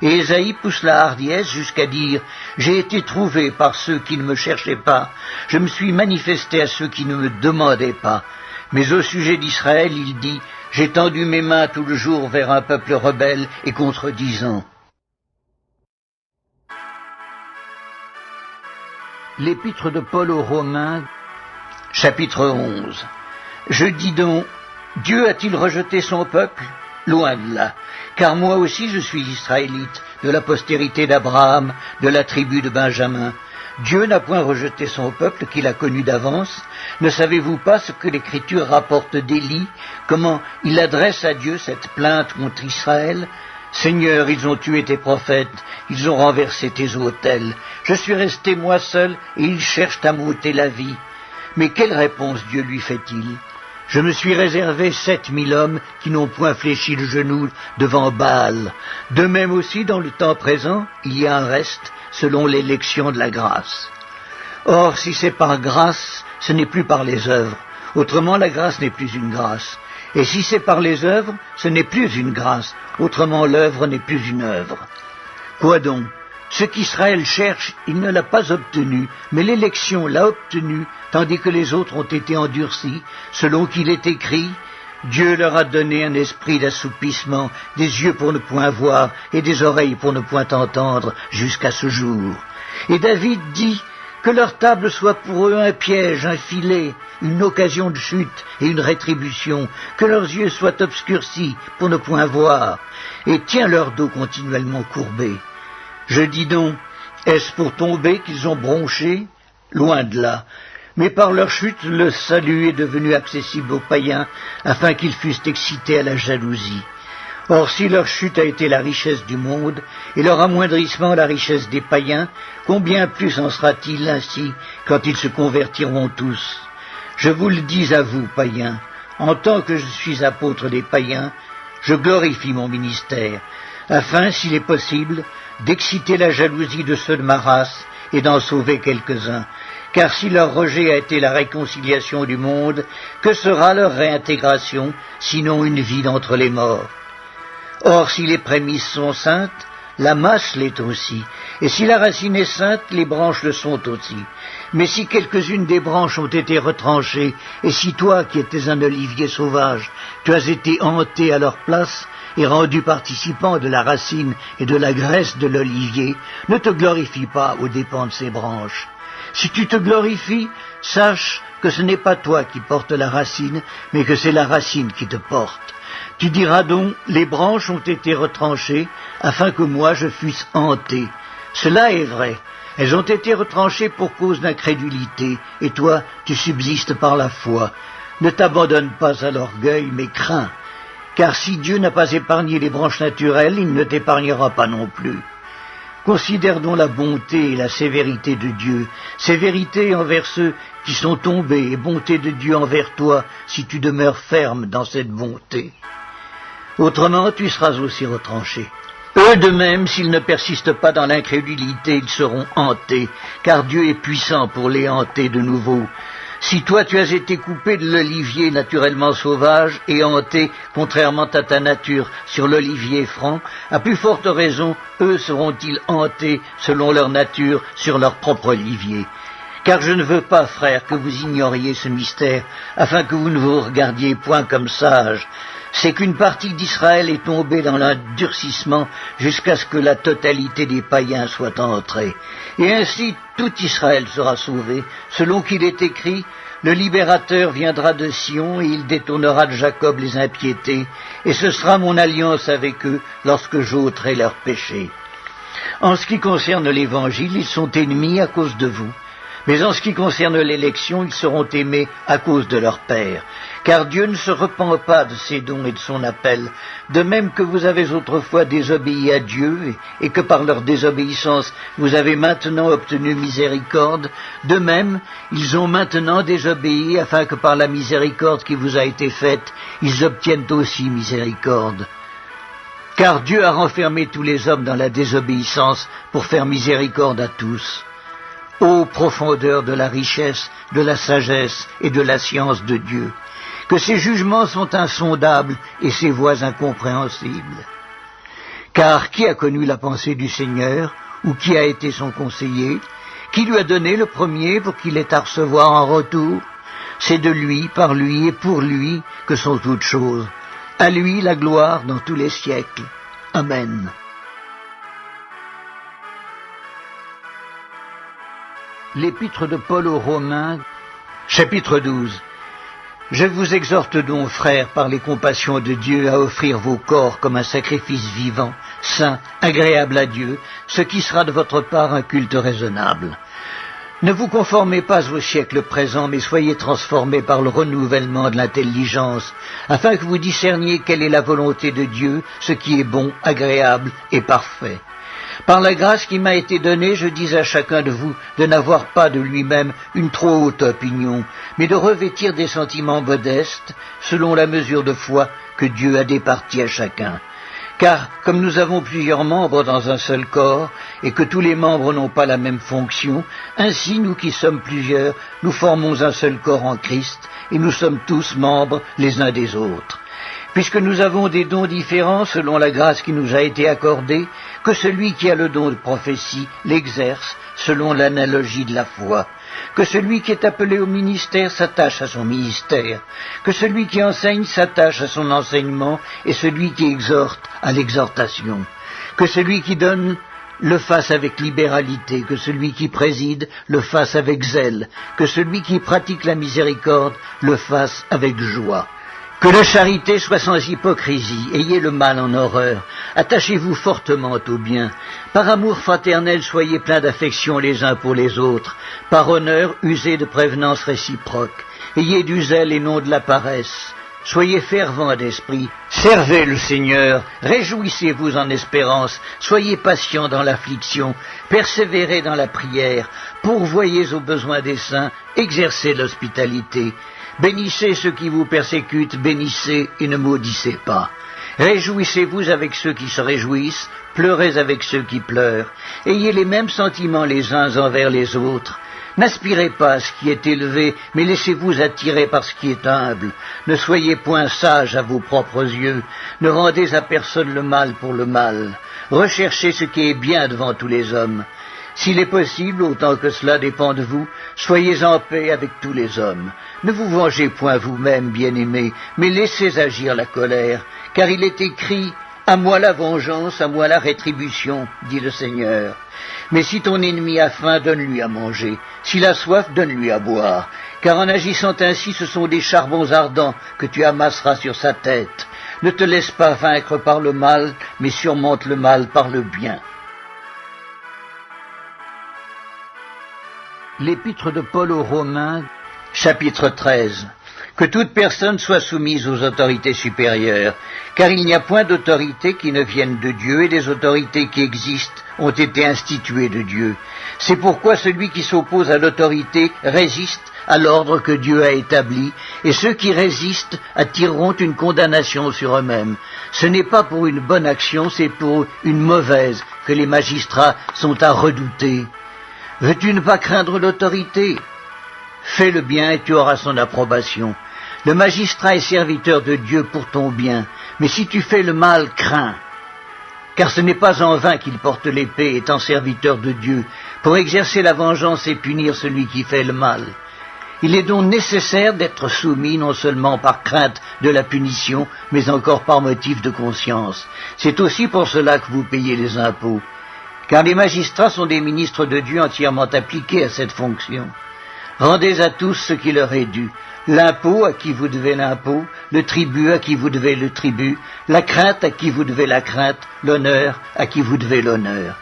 Et Ésaïe pousse la hardiesse jusqu'à dire, j'ai été trouvé par ceux qui ne me cherchaient pas, je me suis manifesté à ceux qui ne me demandaient pas. Mais au sujet d'Israël, il dit, j'ai tendu mes mains tout le jour vers un peuple rebelle et contredisant. L'épître de Paul aux Romains, chapitre 11. Je dis donc, Dieu a-t-il rejeté son peuple? Loin de là, car moi aussi je suis israélite, de la postérité d'Abraham, de la tribu de Benjamin. Dieu n'a point rejeté son peuple qu'il a connu d'avance. Ne savez-vous pas ce que l'Écriture rapporte d'Élie, comment il adresse à Dieu cette plainte contre Israël? Seigneur, ils ont tué tes prophètes, ils ont renversé tes autels. Je suis resté moi seul, et ils cherchent à m'ôter la vie. Mais quelle réponse Dieu lui fait-il? Je me suis réservé 7000 hommes qui n'ont point fléchi le genou devant Baal. De même aussi, dans le temps présent, il y a un reste, selon l'élection de la grâce. Or, si c'est par grâce, ce n'est plus par les œuvres. Autrement, la grâce n'est plus une grâce. Et si c'est par les œuvres, ce n'est plus une grâce. Autrement, l'œuvre n'est plus une œuvre. Quoi donc? Ce qu'Israël cherche, il ne l'a pas obtenu, mais l'élection l'a obtenu, tandis que les autres ont été endurcis, selon qu'il est écrit, Dieu leur a donné un esprit d'assoupissement, des yeux pour ne point voir, et des oreilles pour ne point entendre, jusqu'à ce jour. Et David dit, que leur table soit pour eux un piège, un filet, une occasion de chute et une rétribution, que leurs yeux soient obscurcis pour ne point voir, et tiens leur dos continuellement courbé. Je dis donc, est-ce pour tomber qu'ils ont bronché? Loin de là. Mais par leur chute, le salut est devenu accessible aux païens, afin qu'ils fussent excités à la jalousie. Or, si leur chute a été la richesse du monde, et leur amoindrissement la richesse des païens, combien plus en sera-t-il ainsi quand ils se convertiront tous? Je vous le dis à vous, païens, en tant que je suis apôtre des païens, je glorifie mon ministère, afin, s'il est possible, d'exciter la jalousie de ceux de ma race et d'en sauver quelques-uns. Car si leur rejet a été la réconciliation du monde, que sera leur réintégration, sinon une vie d'entre les morts? Or, si les prémices sont saintes, la masse l'est aussi, et si la racine est sainte, les branches le sont aussi. Mais si quelques-unes des branches ont été retranchées, et si toi, qui étais un olivier sauvage, tu as été hanté à leur place, et rendu participant de la racine et de la graisse de l'olivier, ne te glorifie pas aux dépens de ces branches. Si tu te glorifies, sache que ce n'est pas toi qui portes la racine, mais que c'est la racine qui te porte. Tu diras donc, les branches ont été retranchées, afin que moi je fusse hanté. Cela est vrai, elles ont été retranchées pour cause d'incrédulité, et toi, tu subsistes par la foi. Ne t'abandonne pas à l'orgueil, mais crains. Car si Dieu n'a pas épargné les branches naturelles, il ne t'épargnera pas non plus. Considère donc la bonté et la sévérité de Dieu, sévérité envers ceux qui sont tombés et bonté de Dieu envers toi si tu demeures ferme dans cette bonté. Autrement, tu seras aussi retranché. Eux de même, s'ils ne persistent pas dans l'incrédulité, ils seront hantés, car Dieu est puissant pour les hanter de nouveau. Si toi tu as été coupé de l'olivier naturellement sauvage et hanté, contrairement à ta nature, sur l'olivier franc, à plus forte raison, eux seront-ils hantés selon leur nature sur leur propre olivier. Car je ne veux pas, frères, que vous ignoriez ce mystère, afin que vous ne vous regardiez point comme sages. C'est qu'une partie d'Israël est tombée dans l'endurcissement jusqu'à ce que la totalité des païens soit entrée. Et ainsi tout Israël sera sauvé, selon qu'il est écrit, le libérateur viendra de Sion et il détournera de Jacob les impiétés, et ce sera mon alliance avec eux lorsque j'ôterai leurs péchés. En ce qui concerne l'Évangile, ils sont ennemis à cause de vous. Mais en ce qui concerne l'élection, ils seront aimés à cause de leur Père. Car Dieu ne se repent pas de ses dons et de son appel, de même que vous avez autrefois désobéi à Dieu, et que par leur désobéissance vous avez maintenant obtenu miséricorde, de même ils ont maintenant désobéi, afin que par la miséricorde qui vous a été faite, ils obtiennent aussi miséricorde. Car Dieu a renfermé tous les hommes dans la désobéissance pour faire miséricorde à tous. Ô profondeur de la richesse, de la sagesse et de la science de Dieu, que ses jugements sont insondables et ses voies incompréhensibles. Car qui a connu la pensée du Seigneur, ou qui a été son conseiller, qui lui a donné le premier pour qu'il ait à recevoir en retour? C'est de lui, par lui et pour lui que sont toutes choses. À lui la gloire dans tous les siècles. Amen. L'épître de Paul aux Romains, chapitre 12. Je vous exhorte donc, frères, par les compassions de Dieu, à offrir vos corps comme un sacrifice vivant, saint, agréable à Dieu, ce qui sera de votre part un culte raisonnable. Ne vous conformez pas au siècle présent, mais soyez transformés par le renouvellement de l'intelligence, afin que vous discerniez quelle est la volonté de Dieu, ce qui est bon, agréable et parfait. Par la grâce qui m'a été donnée, je dis à chacun de vous de n'avoir pas de lui-même une trop haute opinion, mais de revêtir des sentiments modestes, selon la mesure de foi que Dieu a départie à chacun. Car, comme nous avons plusieurs membres dans un seul corps, et que tous les membres n'ont pas la même fonction, ainsi nous qui sommes plusieurs, nous formons un seul corps en Christ, et nous sommes tous membres les uns des autres. Puisque nous avons des dons différents selon la grâce qui nous a été accordée, que celui qui a le don de prophétie l'exerce selon l'analogie de la foi, que celui qui est appelé au ministère s'attache à son ministère, que celui qui enseigne s'attache à son enseignement et celui qui exhorte à l'exhortation, que celui qui donne le fasse avec libéralité, que celui qui préside le fasse avec zèle, que celui qui pratique la miséricorde le fasse avec joie. Que la charité soit sans hypocrisie, ayez le mal en horreur, attachez-vous fortement au bien. Par amour fraternel, soyez pleins d'affection les uns pour les autres. Par honneur, usez de prévenance réciproque. Ayez du zèle et non de la paresse. Soyez fervents d'esprit, servez le Seigneur, réjouissez-vous en espérance, soyez patients dans l'affliction, persévérez dans la prière, pourvoyez aux besoins des saints, exercez l'hospitalité. Bénissez ceux qui vous persécutent, bénissez et ne maudissez pas. Réjouissez-vous avec ceux qui se réjouissent, pleurez avec ceux qui pleurent. Ayez les mêmes sentiments les uns envers les autres. N'aspirez pas à ce qui est élevé, mais laissez-vous attirer par ce qui est humble. Ne soyez point sages à vos propres yeux. Ne rendez à personne le mal pour le mal. Recherchez ce qui est bien devant tous les hommes. S'il est possible, autant que cela dépend de vous, soyez en paix avec tous les hommes. Ne vous vengez point vous-même, bien-aimés, mais laissez agir la colère, car il est écrit « À moi la vengeance, à moi la rétribution, dit le Seigneur. Mais si ton ennemi a faim, donne-lui à manger. S'il a soif, donne-lui à boire. Car en agissant ainsi, ce sont des charbons ardents que tu amasseras sur sa tête. Ne te laisse pas vaincre par le mal, mais surmonte le mal par le bien. » L'épître de Paul aux Romains, chapitre 13. que toute personne soit soumise aux autorités supérieures, car il n'y a point d'autorité qui ne vienne de Dieu, et les autorités qui existent ont été instituées de Dieu. C'est pourquoi celui qui s'oppose à l'autorité résiste à l'ordre que Dieu a établi, et ceux qui résistent attireront une condamnation sur eux-mêmes. Ce n'est pas pour une bonne action, c'est pour une mauvaise que les magistrats sont à redouter. Veux-tu ne pas craindre l'autorité ? Fais le bien et tu auras son approbation. Le magistrat est serviteur de Dieu pour ton bien, mais si tu fais le mal, crains. Car ce n'est pas en vain qu'il porte l'épée, étant serviteur de Dieu, pour exercer la vengeance et punir celui qui fait le mal. Il est donc nécessaire d'être soumis non seulement par crainte de la punition, mais encore par motif de conscience. C'est aussi pour cela que vous payez les impôts. Car les magistrats sont des ministres de Dieu entièrement appliqués à cette fonction. Rendez à tous ce qui leur est dû. L'impôt à qui vous devez l'impôt, le tribut à qui vous devez le tribut, la crainte à qui vous devez la crainte, l'honneur à qui vous devez l'honneur.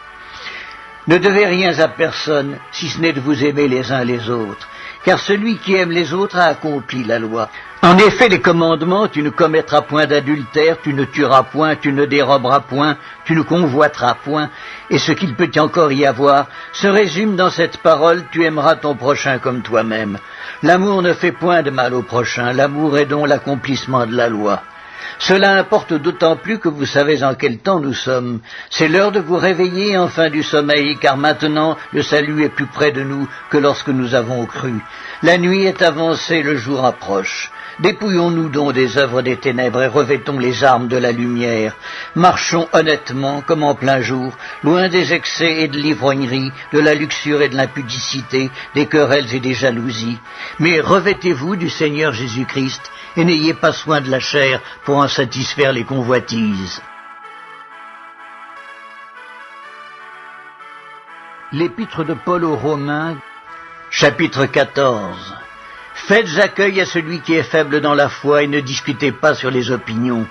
Ne devez rien à personne, si ce n'est de vous aimer les uns les autres, car celui qui aime les autres a accompli la loi. En effet, les commandements, tu ne commettras point d'adultère, tu ne tueras point, tu ne déroberas point, tu ne convoiteras point, et ce qu'il peut encore y avoir, se résume dans cette parole, tu aimeras ton prochain comme toi-même. L'amour ne fait point de mal au prochain, l'amour est donc l'accomplissement de la loi. Cela importe d'autant plus que vous savez en quel temps nous sommes. C'est l'heure de vous réveiller enfin du sommeil, car maintenant le salut est plus près de nous que lorsque nous avons cru. La nuit est avancée, le jour approche. Dépouillons-nous donc des œuvres des ténèbres et revêtons les armes de la lumière. Marchons honnêtement, comme en plein jour, loin des excès et de l'ivrognerie, de la luxure et de l'impudicité, des querelles et des jalousies. Mais revêtez-vous du Seigneur Jésus-Christ, et n'ayez pas soin de la chair pour en satisfaire les convoitises. L'épître de Paul aux Romains, chapitre 14. Faites accueil à celui qui est faible dans la foi et ne discutez pas sur les opinions.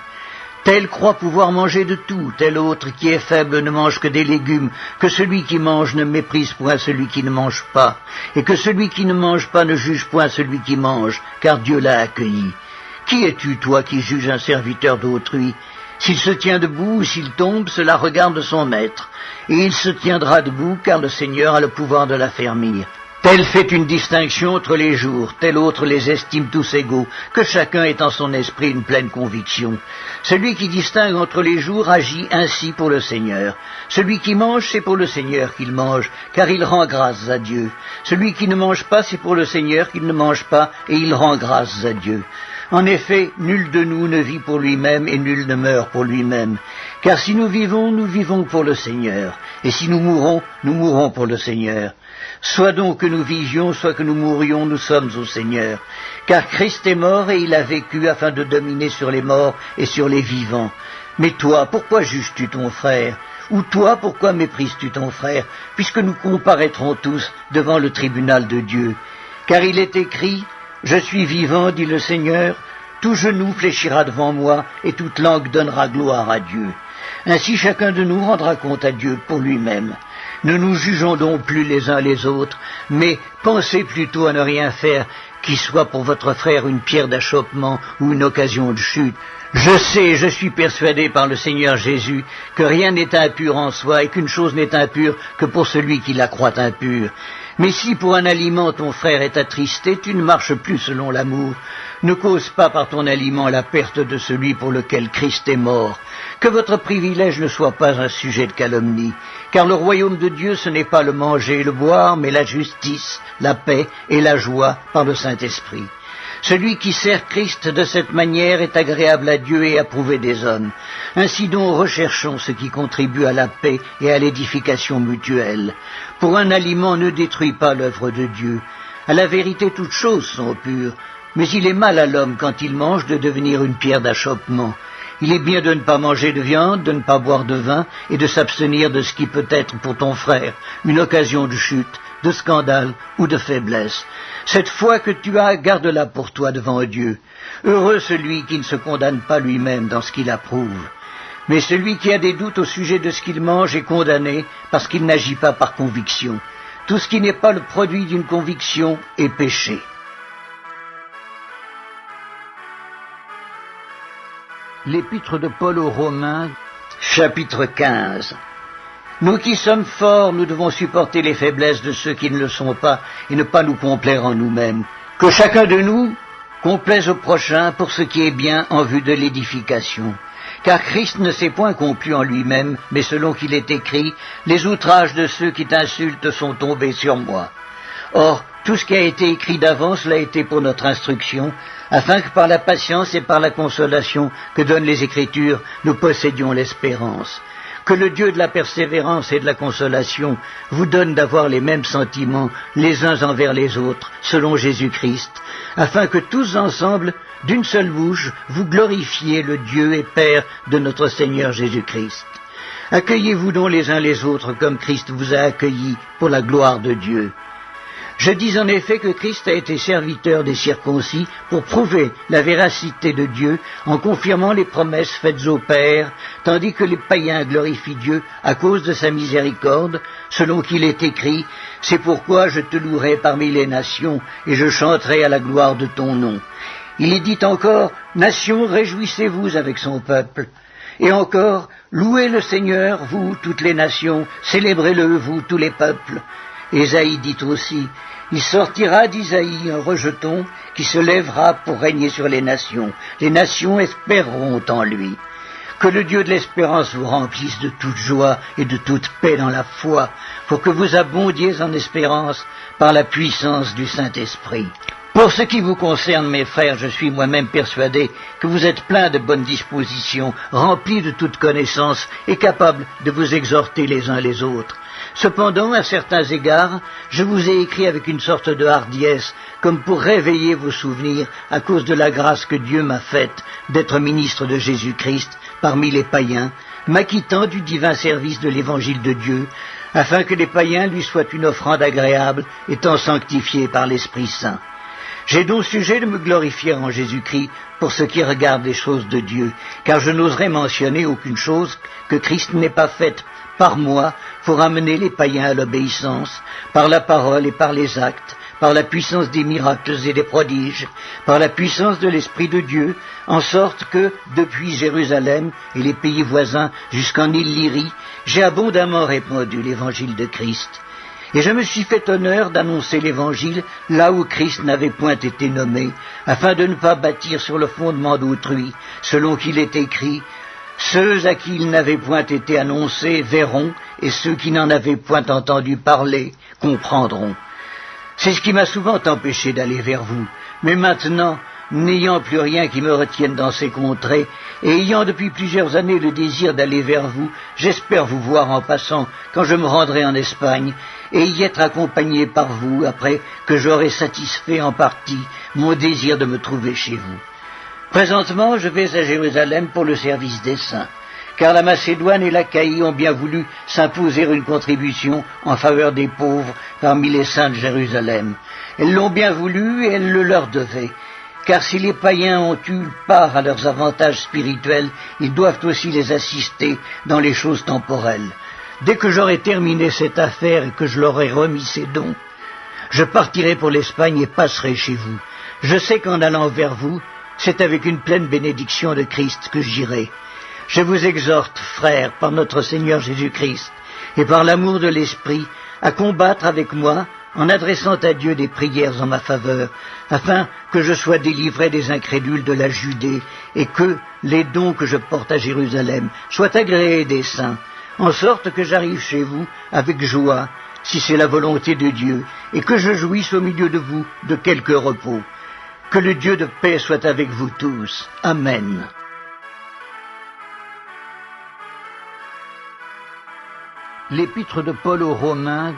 Tel croit pouvoir manger de tout, tel autre qui est faible ne mange que des légumes, que celui qui mange ne méprise point celui qui ne mange pas, et que celui qui ne mange pas ne juge point celui qui mange, car Dieu l'a accueilli. Qui es-tu, toi, qui juges un serviteur d'autrui? S'il se tient debout ou s'il tombe, cela regarde son maître, et il se tiendra debout, car le Seigneur a le pouvoir de l'affermir. Tel fait une distinction entre les jours, tel autre les estime tous égaux, que chacun ait en son esprit une pleine conviction. Celui qui distingue entre les jours agit ainsi pour le Seigneur. Celui qui mange, c'est pour le Seigneur qu'il mange, car il rend grâce à Dieu. Celui qui ne mange pas, c'est pour le Seigneur qu'il ne mange pas, et il rend grâce à Dieu. En effet, nul de nous ne vit pour lui-même, et nul ne meurt pour lui-même. Car si nous vivons pour le Seigneur, et si nous mourrons pour le Seigneur. Soit donc que nous vivions, soit que nous mourions, nous sommes au Seigneur. Car Christ est mort et il a vécu afin de dominer sur les morts et sur les vivants. Mais toi, pourquoi juges-tu ton frère? Ou toi, pourquoi méprises-tu ton frère? Puisque nous comparaîtrons tous devant le tribunal de Dieu. Car il est écrit, « Je suis vivant, dit le Seigneur, tout genou fléchira devant moi et toute langue donnera gloire à Dieu. » Ainsi chacun de nous rendra compte à Dieu pour lui-même. Ne nous jugeons donc plus les uns les autres, mais pensez plutôt à ne rien faire qui soit pour votre frère une pierre d'achoppement ou une occasion de chute. Je suis persuadé par le Seigneur Jésus que rien n'est impur en soi et qu'une chose n'est impure que pour celui qui la croit impure. Mais si pour un aliment ton frère est attristé, tu ne marches plus selon l'amour. Ne cause pas par ton aliment la perte de celui pour lequel Christ est mort. Que votre privilège ne soit pas un sujet de calomnie, car le royaume de Dieu ce n'est pas le manger et le boire, mais la justice, la paix et la joie par le Saint-Esprit. Celui qui sert Christ de cette manière est agréable à Dieu et approuvé des hommes. Ainsi donc recherchons ce qui contribue à la paix et à l'édification mutuelle. Pour un aliment ne détruit pas l'œuvre de Dieu. À la vérité toutes choses sont pures, mais il est mal à l'homme quand il mange de devenir une pierre d'achoppement. Il est bien de ne pas manger de viande, de ne pas boire de vin et de s'abstenir de ce qui peut être pour ton frère une occasion de chute, de scandale ou de faiblesse. Cette foi que tu as, garde-la pour toi devant Dieu. Heureux celui qui ne se condamne pas lui-même dans ce qu'il approuve. Mais celui qui a des doutes au sujet de ce qu'il mange est condamné parce qu'il n'agit pas par conviction. Tout ce qui n'est pas le produit d'une conviction est péché. L'épître de Paul aux Romains, chapitre 15. Nous qui sommes forts, nous devons supporter les faiblesses de ceux qui ne le sont pas et ne pas nous complaire en nous-mêmes. Que chacun de nous complaise au prochain pour ce qui est bien en vue de l'édification. Car Christ ne s'est point complu en lui-même, mais selon qu'il est écrit, les outrages de ceux qui t'insultent sont tombés sur moi. Or, tout ce qui a été écrit d'avance l'a été pour notre instruction, afin que par la patience et par la consolation que donnent les Écritures, nous possédions l'espérance. Que le Dieu de la persévérance et de la consolation vous donne d'avoir les mêmes sentiments les uns envers les autres, selon Jésus-Christ, afin que tous ensemble, d'une seule bouche, vous glorifiez le Dieu et Père de notre Seigneur Jésus-Christ. Accueillez-vous donc les uns les autres comme Christ vous a accueillis pour la gloire de Dieu. Je dis en effet que Christ a été serviteur des circoncis pour prouver la véracité de Dieu en confirmant les promesses faites aux pères, tandis que les païens glorifient Dieu à cause de sa miséricorde, selon qu'il est écrit « C'est pourquoi je te louerai parmi les nations et je chanterai à la gloire de ton nom ». Il est dit encore « Nations, réjouissez-vous avec son peuple ». Et encore « Louez le Seigneur, vous, toutes les nations, célébrez-le, vous, tous les peuples ». Ésaïe dit aussi « Il sortira d'Isaïe un rejeton qui se lèvera pour régner sur les nations. Les nations espéreront en lui. » Que le Dieu de l'espérance vous remplisse de toute joie et de toute paix dans la foi, pour que vous abondiez en espérance par la puissance du Saint-Esprit. Pour ce qui vous concerne, mes frères, je suis moi-même persuadé que vous êtes pleins de bonnes dispositions, remplis de toute connaissance et capables de vous exhorter les uns les autres. Cependant, à certains égards, je vous ai écrit avec une sorte de hardiesse, comme pour réveiller vos souvenirs à cause de la grâce que Dieu m'a faite d'être ministre de Jésus-Christ parmi les païens, m'acquittant du divin service de l'évangile de Dieu, afin que les païens lui soient une offrande agréable, étant sanctifiés par l'Esprit Saint. J'ai donc sujet de me glorifier en Jésus-Christ pour ce qui regarde les choses de Dieu, car je n'oserais mentionner aucune chose que Christ n'ait pas faite par moi pour amener les païens à l'obéissance, par la parole et par les actes, par la puissance des miracles et des prodiges, par la puissance de l'Esprit de Dieu, en sorte que, depuis Jérusalem et les pays voisins jusqu'en Illyrie, j'ai abondamment répandu l'évangile de Christ. Et je me suis fait honneur d'annoncer l'Évangile là où Christ n'avait point été nommé, afin de ne pas bâtir sur le fondement d'autrui, selon qu'il est écrit « Ceux à qui il n'avait point été annoncé verront, et ceux qui n'en avaient point entendu parler comprendront. » C'est ce qui m'a souvent empêché d'aller vers vous, mais maintenant, n'ayant plus rien qui me retienne dans ces contrées, et ayant depuis plusieurs années le désir d'aller vers vous, j'espère vous voir en passant quand je me rendrai en Espagne, et y être accompagné par vous après que j'aurai satisfait en partie mon désir de me trouver chez vous. Présentement, je vais à Jérusalem pour le service des saints, car la Macédoine et l'Achaïe ont bien voulu s'imposer une contribution en faveur des pauvres parmi les saints de Jérusalem. Elles l'ont bien voulu et elles le leur devaient, car si les païens ont eu part à leurs avantages spirituels, ils doivent aussi les assister dans les choses temporelles. Dès que j'aurai terminé cette affaire et que je leur ai remis ces dons, je partirai pour l'Espagne et passerai chez vous. Je sais qu'en allant vers vous, c'est avec une pleine bénédiction de Christ que j'irai. Je vous exhorte, frères, par notre Seigneur Jésus-Christ, et par l'amour de l'Esprit, à combattre avec moi, en adressant à Dieu des prières en ma faveur, afin que je sois délivré des incrédules de la Judée, et que les dons que je porte à Jérusalem soient agréés des saints, en sorte que j'arrive chez vous avec joie, si c'est la volonté de Dieu, et que je jouisse au milieu de vous de quelque repos. Que le Dieu de paix soit avec vous tous. Amen. L'épître de Paul aux Romains,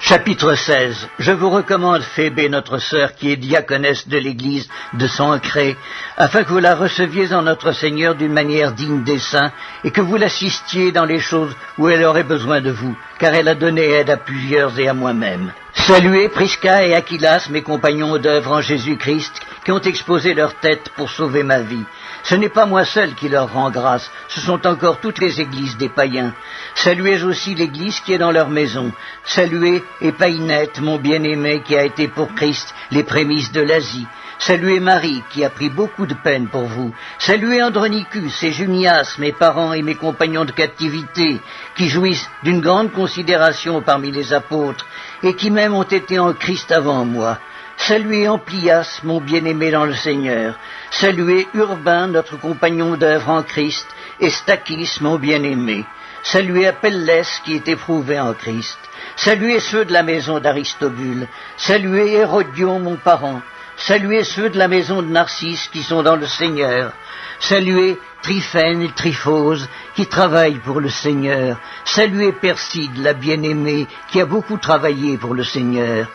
chapitre 16. Je vous recommande Phébé, notre sœur, qui est diaconesse de l'église de Sancré, afin que vous la receviez en notre Seigneur d'une manière digne des saints, et que vous l'assistiez dans les choses où elle aurait besoin de vous, car elle a donné aide à plusieurs et à moi-même. Saluez Prisca et Aquilas, mes compagnons d'œuvre en Jésus-Christ, qui ont exposé leur tête pour sauver ma vie. Ce n'est pas moi seul qui leur rend grâce, ce sont encore toutes les églises des païens. Saluez aussi l'église qui est dans leur maison. Saluez Épaïnette, mon bien-aimé, qui a été pour Christ les prémices de l'Asie. Saluez Marie, qui a pris beaucoup de peine pour vous. Saluez Andronicus et Junias, mes parents et mes compagnons de captivité, qui jouissent d'une grande considération parmi les apôtres, et qui même ont été en Christ avant moi. Saluez Amplias, mon bien-aimé dans le Seigneur. Saluez Urbain, notre compagnon d'œuvre en Christ, et Stachys, mon bien-aimé. Saluez Apelles, qui est éprouvé en Christ. Saluez ceux de la maison d'Aristobule. Saluez Hérodion, mon parent. Saluez ceux de la maison de Narcisse, qui sont dans le Seigneur. Saluez Tryphène et Tryphose, qui travaillent pour le Seigneur. Saluez Perside, la bien-aimée, qui a beaucoup travaillé pour le Seigneur.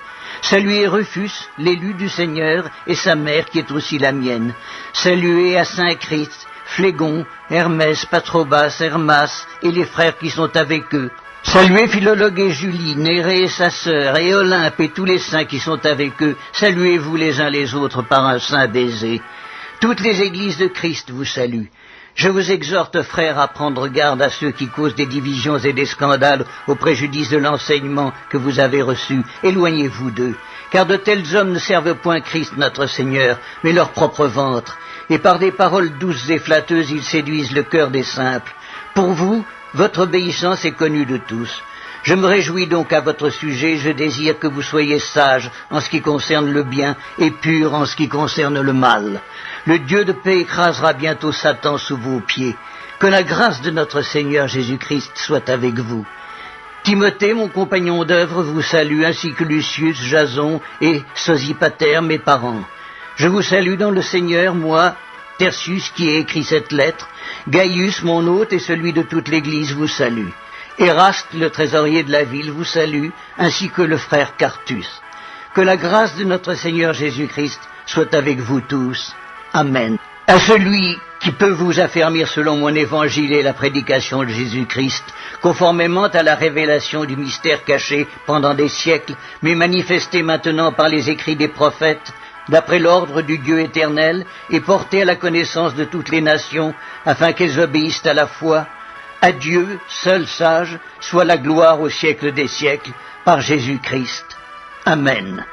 Saluez Rufus, l'élu du Seigneur, et sa mère qui est aussi la mienne. Saluez Asyncrite, Phlégon, Hermès, Patrobas, Hermas, et les frères qui sont avec eux. Saluez Philologue et Julie, Nérée et sa sœur, et Olympe et tous les saints qui sont avec eux. Saluez-vous les uns les autres par un saint baiser. Toutes les églises de Christ vous saluent. Je vous exhorte, frères, à prendre garde à ceux qui causent des divisions et des scandales au préjudice de l'enseignement que vous avez reçu. Éloignez-vous d'eux, car de tels hommes ne servent point Christ notre Seigneur, mais leur propre ventre. Et par des paroles douces et flatteuses, ils séduisent le cœur des simples. Pour vous, votre obéissance est connue de tous. Je me réjouis donc à votre sujet, je désire que vous soyez sages en ce qui concerne le bien et purs en ce qui concerne le mal. Le Dieu de paix écrasera bientôt Satan sous vos pieds. Que la grâce de notre Seigneur Jésus-Christ soit avec vous. Timothée, mon compagnon d'œuvre, vous salue, ainsi que Lucius, Jason et Sosipater, mes parents. Je vous salue dans le Seigneur, moi, Tertius, qui ai écrit cette lettre. Gaius, mon hôte, et celui de toute l'Église vous salue. Éraste, le trésorier de la ville, vous salue, ainsi que le frère Quartus. Que la grâce de notre Seigneur Jésus-Christ soit avec vous tous. Amen. À celui qui peut vous affermir selon mon évangile et la prédication de Jésus-Christ, conformément à la révélation du mystère caché pendant des siècles, mais manifesté maintenant par les écrits des prophètes, d'après l'ordre du Dieu éternel, et porté à la connaissance de toutes les nations, afin qu'elles obéissent à la foi. À Dieu, seul sage, soit la gloire au siècle des siècles, par Jésus-Christ. Amen.